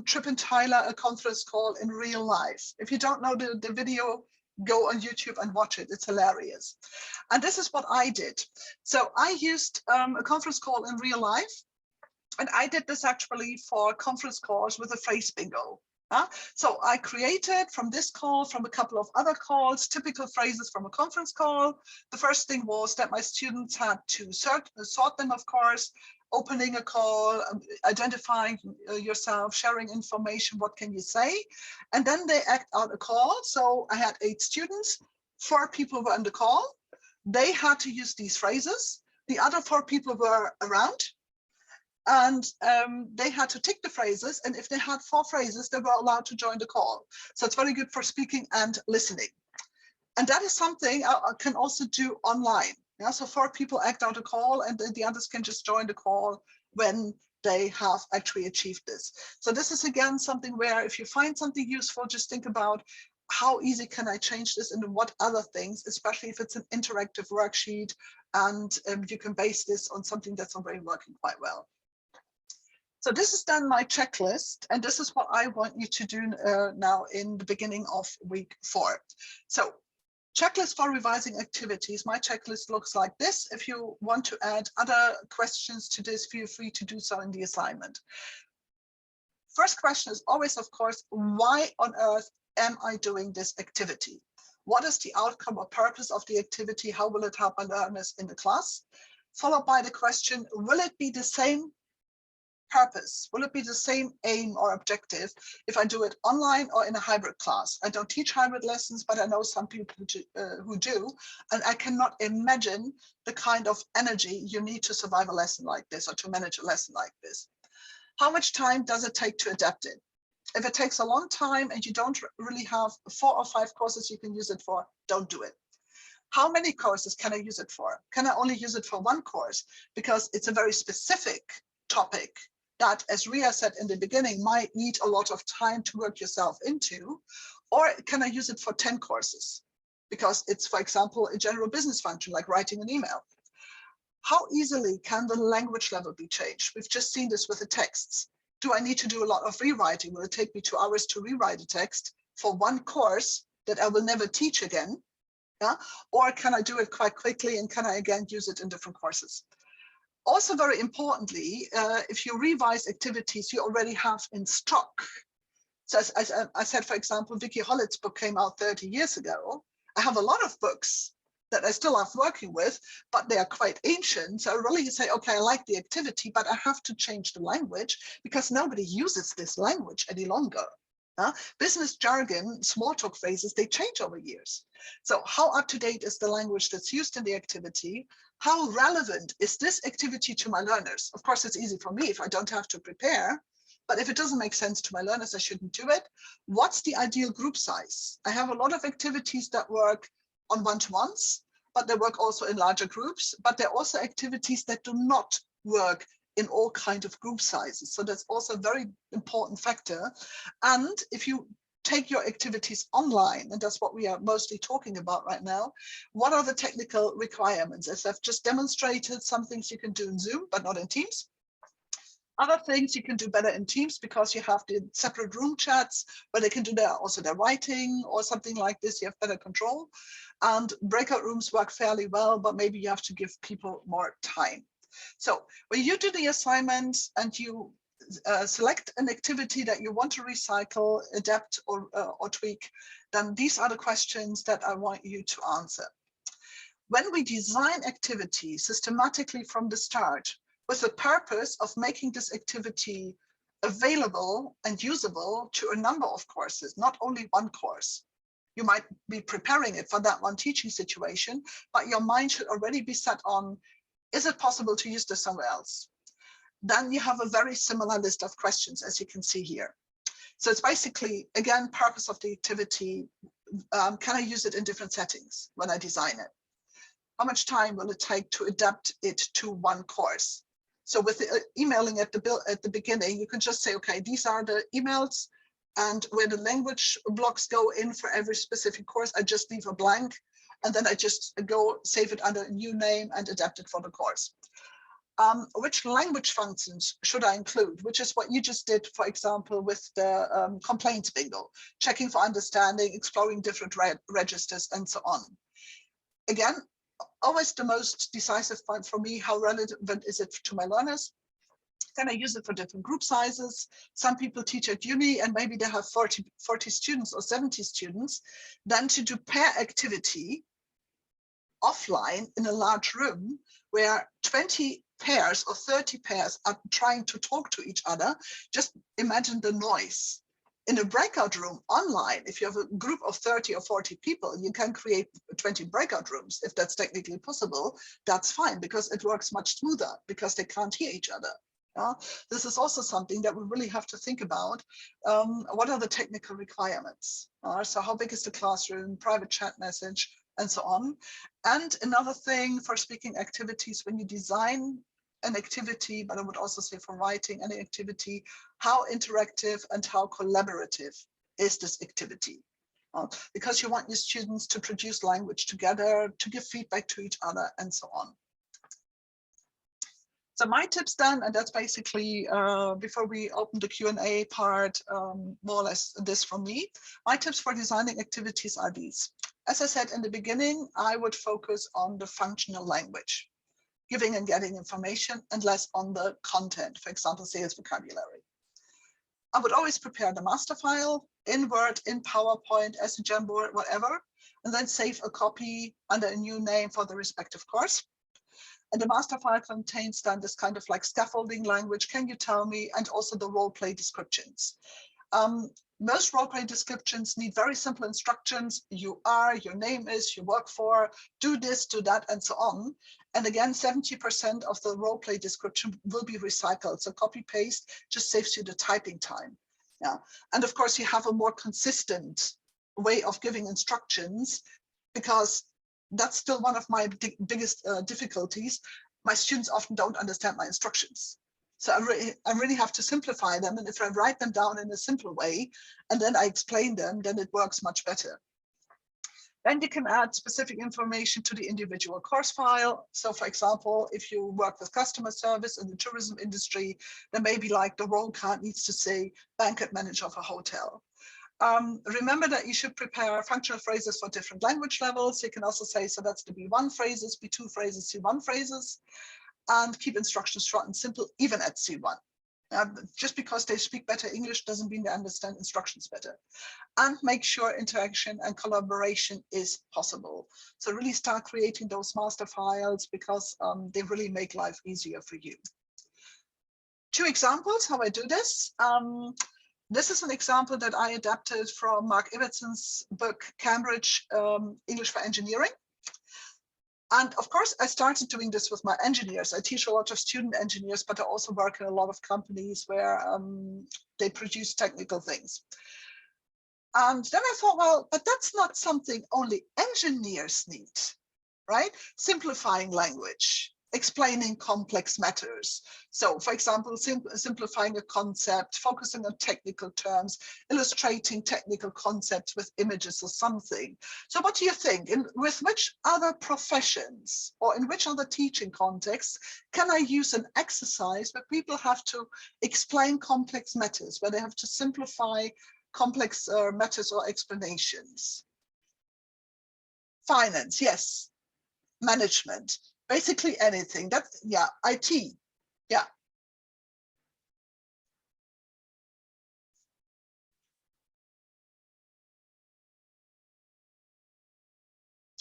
Trip and Tyler, a conference call in real life. If you don't know the video, go on YouTube and watch it. It's hilarious. And this is what I did. So I used a conference call in real life. And I did this actually for conference calls with a phrase bingo. So I created from this call, from a couple of other calls, typical phrases from a conference call. The first thing was that my students had to sort them, of course, opening a call, identifying yourself, sharing information, what can you say? And then they act out a call. So I had 8 students, 4 people were on the call. They had to use these phrases. The other 4 people were around. And they had to tick the phrases. And if they had 4 phrases, they were allowed to join the call. So it's very good for speaking and listening. And that is something I can also do online. Yeah, so 4 people act out a call, and then the others can just join the call when they have actually achieved this. So this is, again, something where if you find something useful, just think about how easy can I change this into what other things, especially if it's an interactive worksheet, and you can base this on something that's already working quite well. So this is then my checklist, and this is what I want you to do now in the beginning of week 4. So checklist for revising activities. My checklist looks like this. If you want to add other questions to this, feel free to do so in the assignment. First question is always, of course, why on earth am I doing this activity? What is the outcome or purpose of the activity? How will it help my learners in the class? Followed by the question, will it be the same purpose? Will it be the same aim or objective if I do it online or in a hybrid class? I don't teach hybrid lessons, but I know some people who do, and I cannot imagine the kind of energy you need to survive a lesson like this or to manage a lesson like this. How much time does it take to adapt it? If it takes a long time and you don't really have 4 or 5 courses you can use it for, don't do it. How many courses can I use it for? Can I only use it for 1 course? Because it's a very specific topic that, as Ria said in the beginning, might need a lot of time to work yourself into. Or can I use it for 10 courses? Because it's, for example, a general business function like writing an email. How easily can the language level be changed? We've just seen this with the texts. Do I need to do a lot of rewriting? Will it take me 2 hours to rewrite a text for 1 course that I will never teach again? Yeah? Or can I do it quite quickly, and can I again use it in different courses? Also, very importantly, if you revise activities you already have in stock. So as I said, for example, Vicky Hollett's book came out 30 years ago. I have a lot of books that I still have working with, but they are quite ancient. So I really say, okay, I like the activity, but I have to change the language because nobody uses this language any longer. Business jargon, small talk phrases, they change over years. So how up to date is the language that's used in the activity? How relevant is this activity to my learners? Of course, it's easy for me if I don't have to prepare, but if it doesn't make sense to my learners, I shouldn't do it. What's the ideal group size? I have a lot of activities that work on one-to-ones, but they work also in larger groups, but there are also activities that do not work in all kinds of group sizes. So that's also a very important factor. And if you take your activities online, and that's what we are mostly talking about right now, what are the technical requirements? As I've just demonstrated, some things you can do in Zoom, but not in Teams. Other things you can do better in Teams because you have the separate room chats where they can do their writing or something like this. You have better control. And breakout rooms work fairly well, but maybe you have to give people more time. So when you do the assignments and you select an activity that you want to recycle, adapt, or tweak, then these are the questions that I want you to answer. When we design activities systematically from the start, with the purpose of making this activity available and usable to a number of courses, not only one course. You might be preparing it for that one teaching situation, but your mind should already be set on, is it possible to use this somewhere else? Then you have a very similar list of questions, as you can see here. So it's basically, again, purpose of the activity. Can I use it in different settings when I design it? How much time will it take to adapt it to one course? So with the emailing at the beginning, you can just say, okay, these are the emails, and where the language blocks go in for every specific course, I just leave a blank, and then I just go save it under a new name and adapt it for the course. Which language functions should I include? Which is what you just did, for example, with the complaints bingo, checking for understanding, exploring different registers, and so on. Again, always the most decisive point for me, how relevant is it to my learners? Can I use it for different group sizes? Some people teach at uni and maybe they have 40 students or 70 students. Then to do pair activity offline in a large room where 20 pairs or 30 pairs are trying to talk to each other, just imagine the noise. In a breakout room online, if you have a group of 30 or 40 people, you can create 20 breakout rooms. If that's technically possible, that's fine, because it works much smoother because they can't hear each other. This is also something that we really have to think about. What are the technical requirements? So how big is the classroom, private chat message, and so on. And another thing for speaking activities, when you design an activity, but I would also say for writing any activity, how interactive and how collaborative is this activity? Because you want your students to produce language together, to give feedback to each other, and so on. So my tips then, and that's basically, before we open the Q&A part, more or less this from me. My tips for designing activities are these. As I said in the beginning, I would focus on the functional language, giving and getting information, and less on the content, for example, sales vocabulary. I would always prepare the master file in Word, in PowerPoint, as a Jamboard, whatever, and then save a copy under a new name for the respective course. And the master file contains then this kind of like scaffolding language, can you tell me, and also the role play descriptions. Most role play descriptions need very simple instructions. You are, your name is, you work for, do this, do that, and so on. And again, 70% of the role play description will be recycled. So copy paste just saves you the typing time. Yeah. And of course, you have a more consistent way of giving instructions, because that's still one of my biggest difficulties. My students often don't understand my instructions. So I really have to simplify them. And if I write them down in a simple way, and then I explain them, then it works much better. Then you can add specific information to the individual course file. So for example, if you work with customer service in the tourism industry, then maybe like the role card needs to say banquet manager of a hotel. Remember that you should prepare functional phrases for different language levels. You can also say, so that's the B1 phrases, B2 phrases, C1 phrases, and keep instructions short and simple, even at C1. Just because they speak better English doesn't mean they understand instructions better. And make sure interaction and collaboration is possible. So really start creating those master files, because they really make life easier for you. 2 examples how I do this. This is an example that I adapted from Mark Ibbetson's book, Cambridge, English for Engineering. And of course, I started doing this with my engineers. I teach a lot of student engineers, but I also work in a lot of companies where they produce technical things. And then I thought, well, but that's not something only engineers need, right? Simplifying language, explaining complex matters. So for example, simplifying a concept, focusing on technical terms, illustrating technical concepts with images or something. So what do you think? With which other professions or in which other teaching contexts can I use an exercise where people have to explain complex matters, where they have to simplify complex matters or explanations? Finance, yes. Management. Basically anything. That's, yeah, IT, yeah.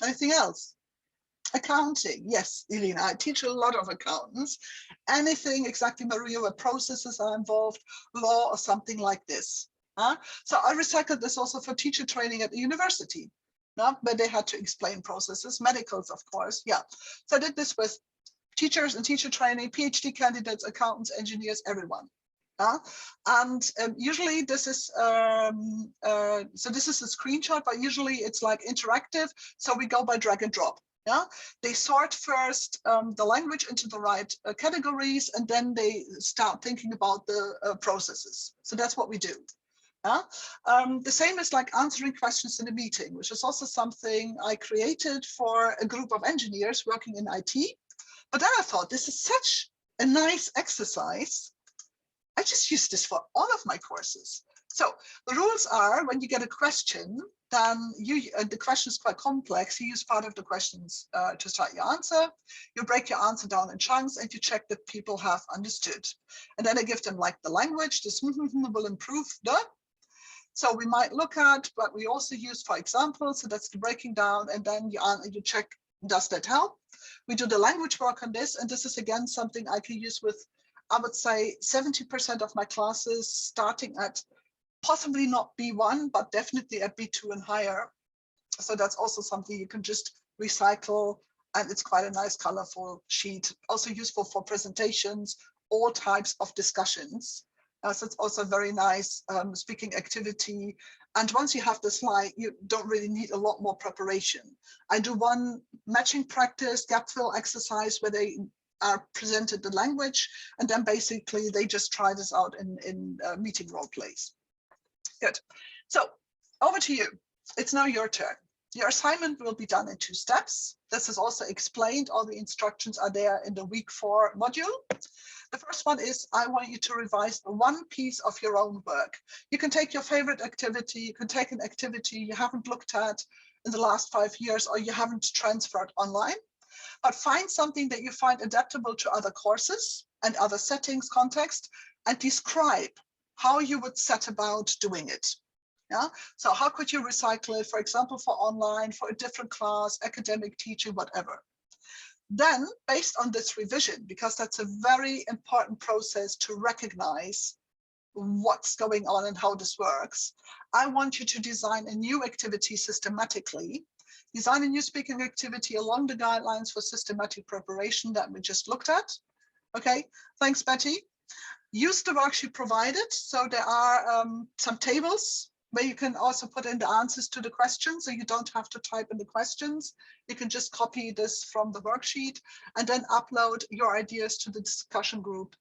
Anything else? Accounting, yes, Elena, I teach a lot of accountants. Anything, exactly, Maria, where processes are involved, law or something like this. So I recycled this also for teacher training at the university, where they had to explain processes, medicals, of course, yeah. So I did this with teachers and teacher training, PhD candidates, accountants, engineers, everyone. And usually this is, so this is a screenshot, but usually it's like interactive. So we go by drag and drop. Yeah, they sort first the language into the right categories, and then they start thinking about the processes. So that's what we do. The same is like answering questions in a meeting, which is also something I created for a group of engineers working in IT. But then I thought, this is such a nice exercise. I just use this for all of my courses. So the rules are, when you get a question, then the question is quite complex. You use part of the questions to start your answer. You break your answer down in chunks and you check that people have understood. And then I give them like the language, this will improve the. So we might look at what we also use for examples. So that's the breaking down, and then you check, does that help? We do the language work on this, and this is again something I can use with, I would say, 70% of my classes, starting at possibly not B1, but definitely at B2 and higher. So that's also something you can just recycle, and it's quite a nice colorful sheet, also useful for presentations, all types of discussions. So it's also a very nice speaking activity. And once you have the slide, you don't really need a lot more preparation. I do one matching practice, gap fill exercise, where they are presented the language, and then basically they just try this out in meeting role plays. Good. So over to you. It's now your turn. Your assignment will be done in 2 steps. This is also explained. All the instructions are there in the week 4 module. The first one is, I want you to revise one piece of your own work. You can take your favorite activity. You can take an activity you haven't looked at in the last 5 years, or you haven't transferred online. But find something that you find adaptable to other courses and other settings, context, and describe how you would set about doing it. Yeah. So how could you recycle it, for example, for online, for a different class, academic teaching, whatever. Then, based on this revision, because that's a very important process to recognize what's going on and how this works, I want you to design a new activity systematically. Design a new speaking activity along the guidelines for systematic preparation that we just looked at. Okay, thanks, Betty. Use the worksheet provided. So there are some tables where you can also put in the answers to the questions, so you don't have to type in the questions. You can just copy this from the worksheet and then upload your ideas to the discussion group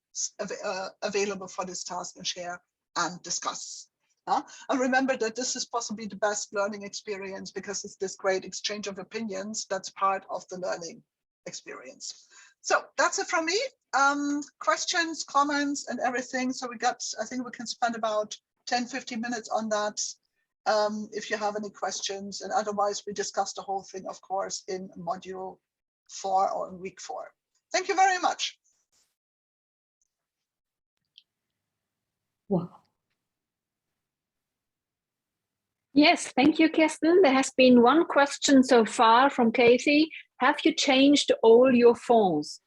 available for this task, and share and discuss. And remember that this is possibly the best learning experience, because it's this great exchange of opinions that's part of the learning experience. So that's it from me. Questions, comments, and everything. So I think we can spend about 10-15 minutes on that if you have any questions, and otherwise we discuss the whole thing, of course, in module 4 or in week 4. Thank you very much. Wow. Yes, thank you, Kirsten. There has been one question so far from Casey. Have you changed all your fonts?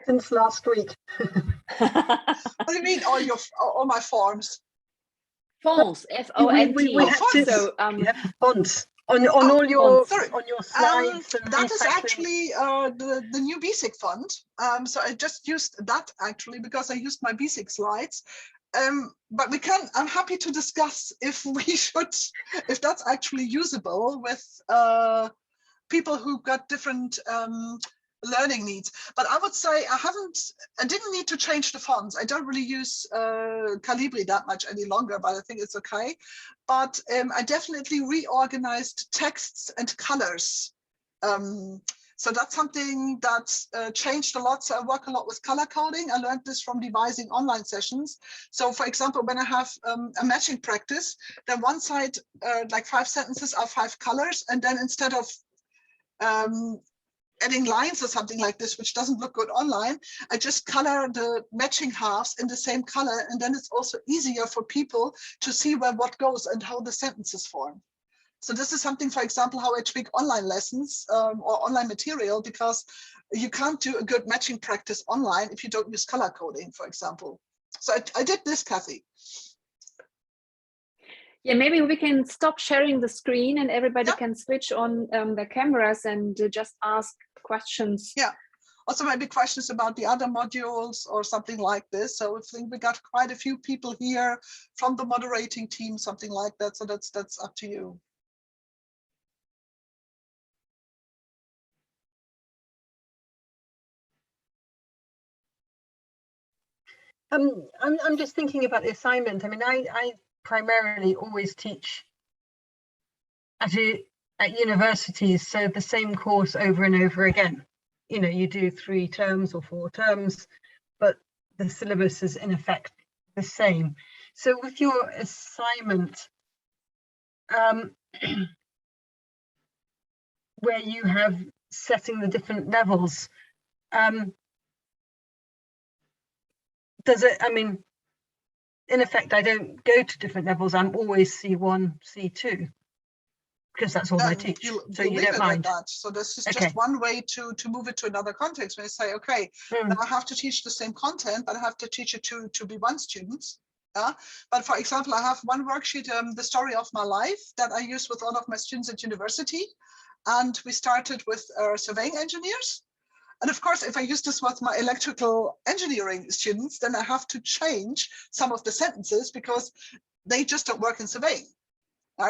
Since last week. What do you mean, all my forms? Fonts, F-O-N-T. We have to, so, we have fonts on all your slides. That is actually the new BSIC font. So I just used that actually because I used my BSIC slides. But I'm happy to discuss if that's actually usable with people who've got different learning needs. But I would say I didn't need to change the fonts. I don't really use Calibri that much any longer, but I think it's okay. But I definitely reorganized texts and colors. So that's something that changed a lot. So I work a lot with color coding. I learned this from devising online sessions. So for example, when I have a matching practice, then one side, like 5 sentences are 5 colors. And then instead of adding lines or something like this, which doesn't look good online, I just color the matching halves in the same color. And then it's also easier for people to see where what goes and how the sentences form. So this is something, for example, how I tweak online lessons or online material, because you can't do a good matching practice online if you don't use color coding, for example. So I did this, Kathy. Yeah, maybe we can stop sharing the screen and everybody Yeah. can switch on their cameras and just ask questions. Yeah. Also maybe questions about the other modules or something like this. So I think we got quite a few people here from the moderating team, something like that. So that's up to you. I'm just thinking about the assignment. I mean, I primarily always teach at universities, so the same course over and over again. You know, you do 3 terms or 4 terms, but the syllabus is in effect the same. So with your assignment, where you have setting the different levels, does it, I mean, in effect, I don't go to different levels. I'm always C1, C2, because that's all I teach. So you don't mind that. So this is okay. just one way to move it to another context. When you say, okay, now I have to teach the same content, but I have to teach it to B1 students. Yeah. But for example, I have one worksheet, the story of my life, that I use with all of my students at university. And we started with surveying engineers. And of course, if I use this with my electrical engineering students, then I have to change some of the sentences because they just don't work in surveying.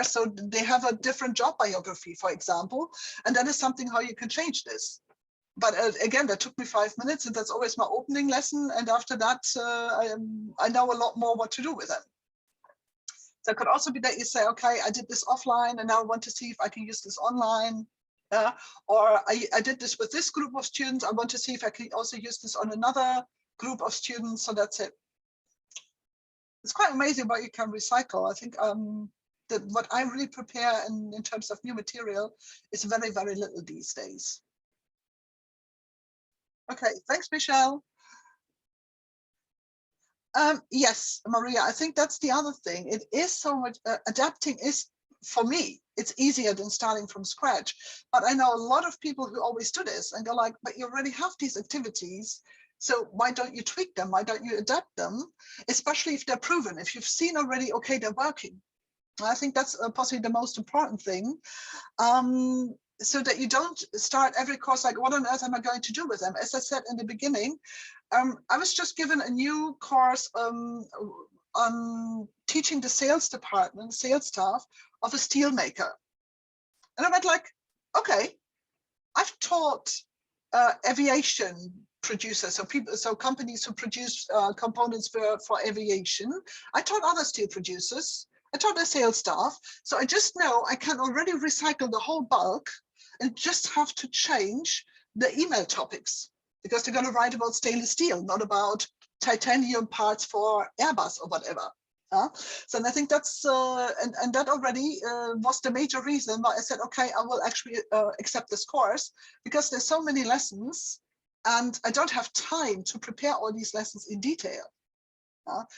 So they have a different job biography, for example, and that is something how you can change this. But again, that took me 5 minutes, and that's always my opening lesson. And after that, I know a lot more what to do with them. So it could also be that you say, okay, I did this offline, and now I want to see if I can use this online. Or I did this with this group of students. I want to see if I can also use this on another group of students. So that's it. It's quite amazing what you can recycle. I think that what I really prepare in terms of new material is very, very little these days. Okay, thanks, Michelle. Yes, Maria, I think that's the other thing. It is so much, adapting is, for me, it's easier than starting from scratch. But I know a lot of people who always do this and go like, but you already have these activities. So why don't you tweak them? Why don't you adapt them? Especially if they're proven, if you've seen already, okay, they're working. I think that's possibly the most important thing. So that you don't start every course like, what on earth am I going to do with them? As I said in the beginning, I was just given a new course on teaching the sales department, sales staff of a steel maker. And I went like, okay, I've taught aviation producers, so companies who produce components for aviation. I taught other steel producers. I taught their sales staff. So I just know I can already recycle the whole bulk and just have to change the email topics, because they're going to write about stainless steel, not about titanium parts for Airbus or whatever. So I think that's, and that already was the major reason why I said, okay, I will actually accept this course, because there's so many lessons and I don't have time to prepare all these lessons in detail.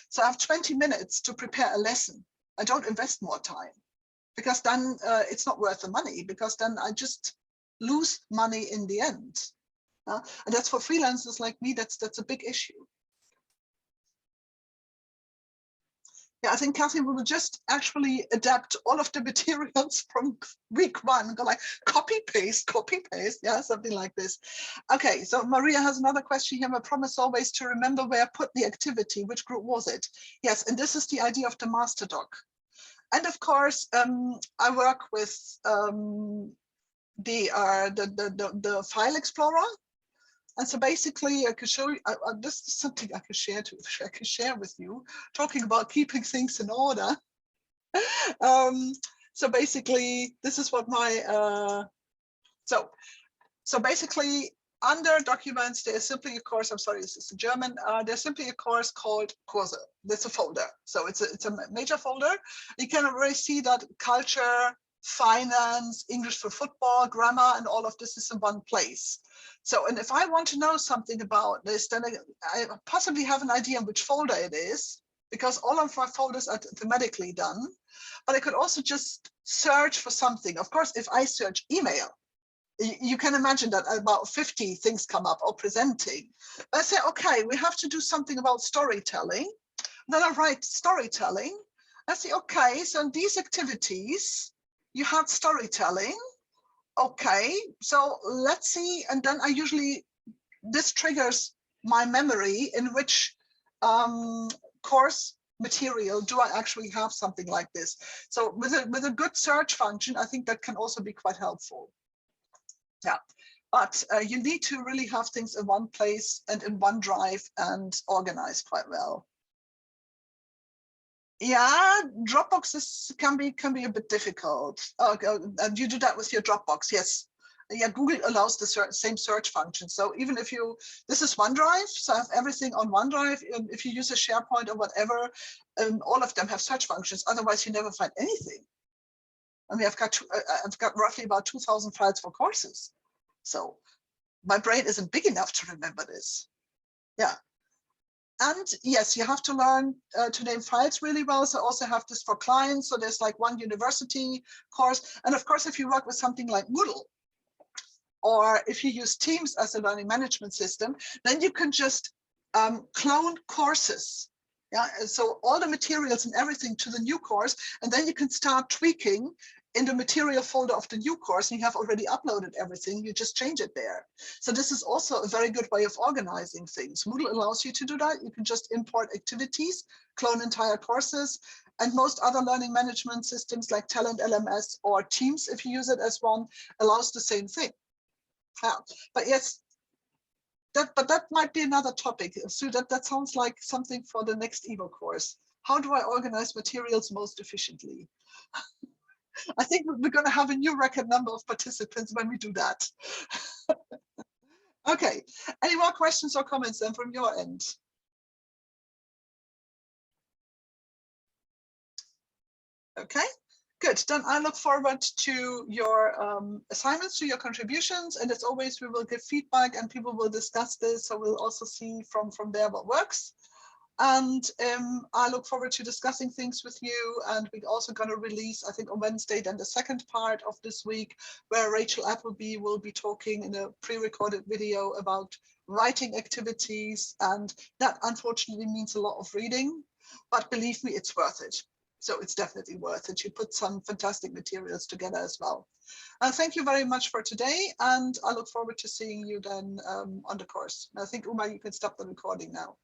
So I have 20 minutes to prepare a lesson. I don't invest more time, because then it's not worth the money, because then I just lose money in the end. And that's for freelancers like me, that's a big issue. Yeah, I think Kathy will just actually adapt all of the materials from week 1, go like copy paste, yeah, something like this. Okay, so Maria has another question here. I promise always to remember where I put the activity, which group was it? Yes, and this is the idea of the master doc. And of course, I work with the file explorer. And so basically, I can show you, this is something I can share with you, talking about keeping things in order. So basically, this is what my, so basically, under documents, there's simply a course, I'm sorry, this is in German, there's simply a course called Kurse. That's a folder. So it's a major folder. You can already see that culture, finance, English for football, grammar, and all of this is in one place. So, and if I want to know something about this, then I possibly have an idea in which folder it is. because all of my folders are thematically done, but I could also just search for something. Of course, if I search email, you can imagine that about 50 things come up, or presenting. But I say, okay, we have to do something about storytelling. Then I write storytelling. I say, okay, so in these activities, you had storytelling. Okay, so let's see. And then I usually, this triggers my memory in which course material do I actually have something like this. So with a good search function, I think that can also be quite helpful. Yeah, but you need to really have things in one place and in one drive and organized quite well. Yeah, Dropbox can be a bit difficult. And you do that with your Dropbox, yes. Yeah, Google allows the same search function. So even if this is OneDrive, so I have everything on OneDrive. If you use a SharePoint or whatever, all of them have search functions. Otherwise, you never find anything. I mean, I've got roughly about 2,000 files for courses. So my brain isn't big enough to remember this. Yeah. And yes, you have to learn to name files really well. So I also have this for clients. So there's like one university course. And of course, if you work with something like Moodle, or if you use Teams as a learning management system, then you can just clone courses. Yeah, so all the materials and everything to the new course, and then you can start tweaking in the material folder of the new course, and you have already uploaded everything, you just change it there. So this is also a very good way of organizing things. Moodle allows you to do that. You can just import activities, clone entire courses, and most other learning management systems like Talent LMS or Teams, if you use it as one, allows the same thing. Yeah, but yes, that might be another topic. So that sounds like something for the next EVO course. How do I organize materials most efficiently? I think we're going to have a new record number of participants when we do that. Okay, any more questions or comments then from your end? Okay, good. Then I look forward to your assignments, to your contributions. And as always, we will give feedback and people will discuss this. So we'll also see from there what works. And I look forward to discussing things with you. And we're also going to release, I think on Wednesday, then the second part of this week, where Rachel Appleby will be talking in a pre-recorded video about writing activities. And that unfortunately means a lot of reading, but believe me, it's worth it. So it's definitely worth it. You put some fantastic materials together as well. Thank you very much for today. And I look forward to seeing you then on the course. I think, Uma, you can stop the recording now.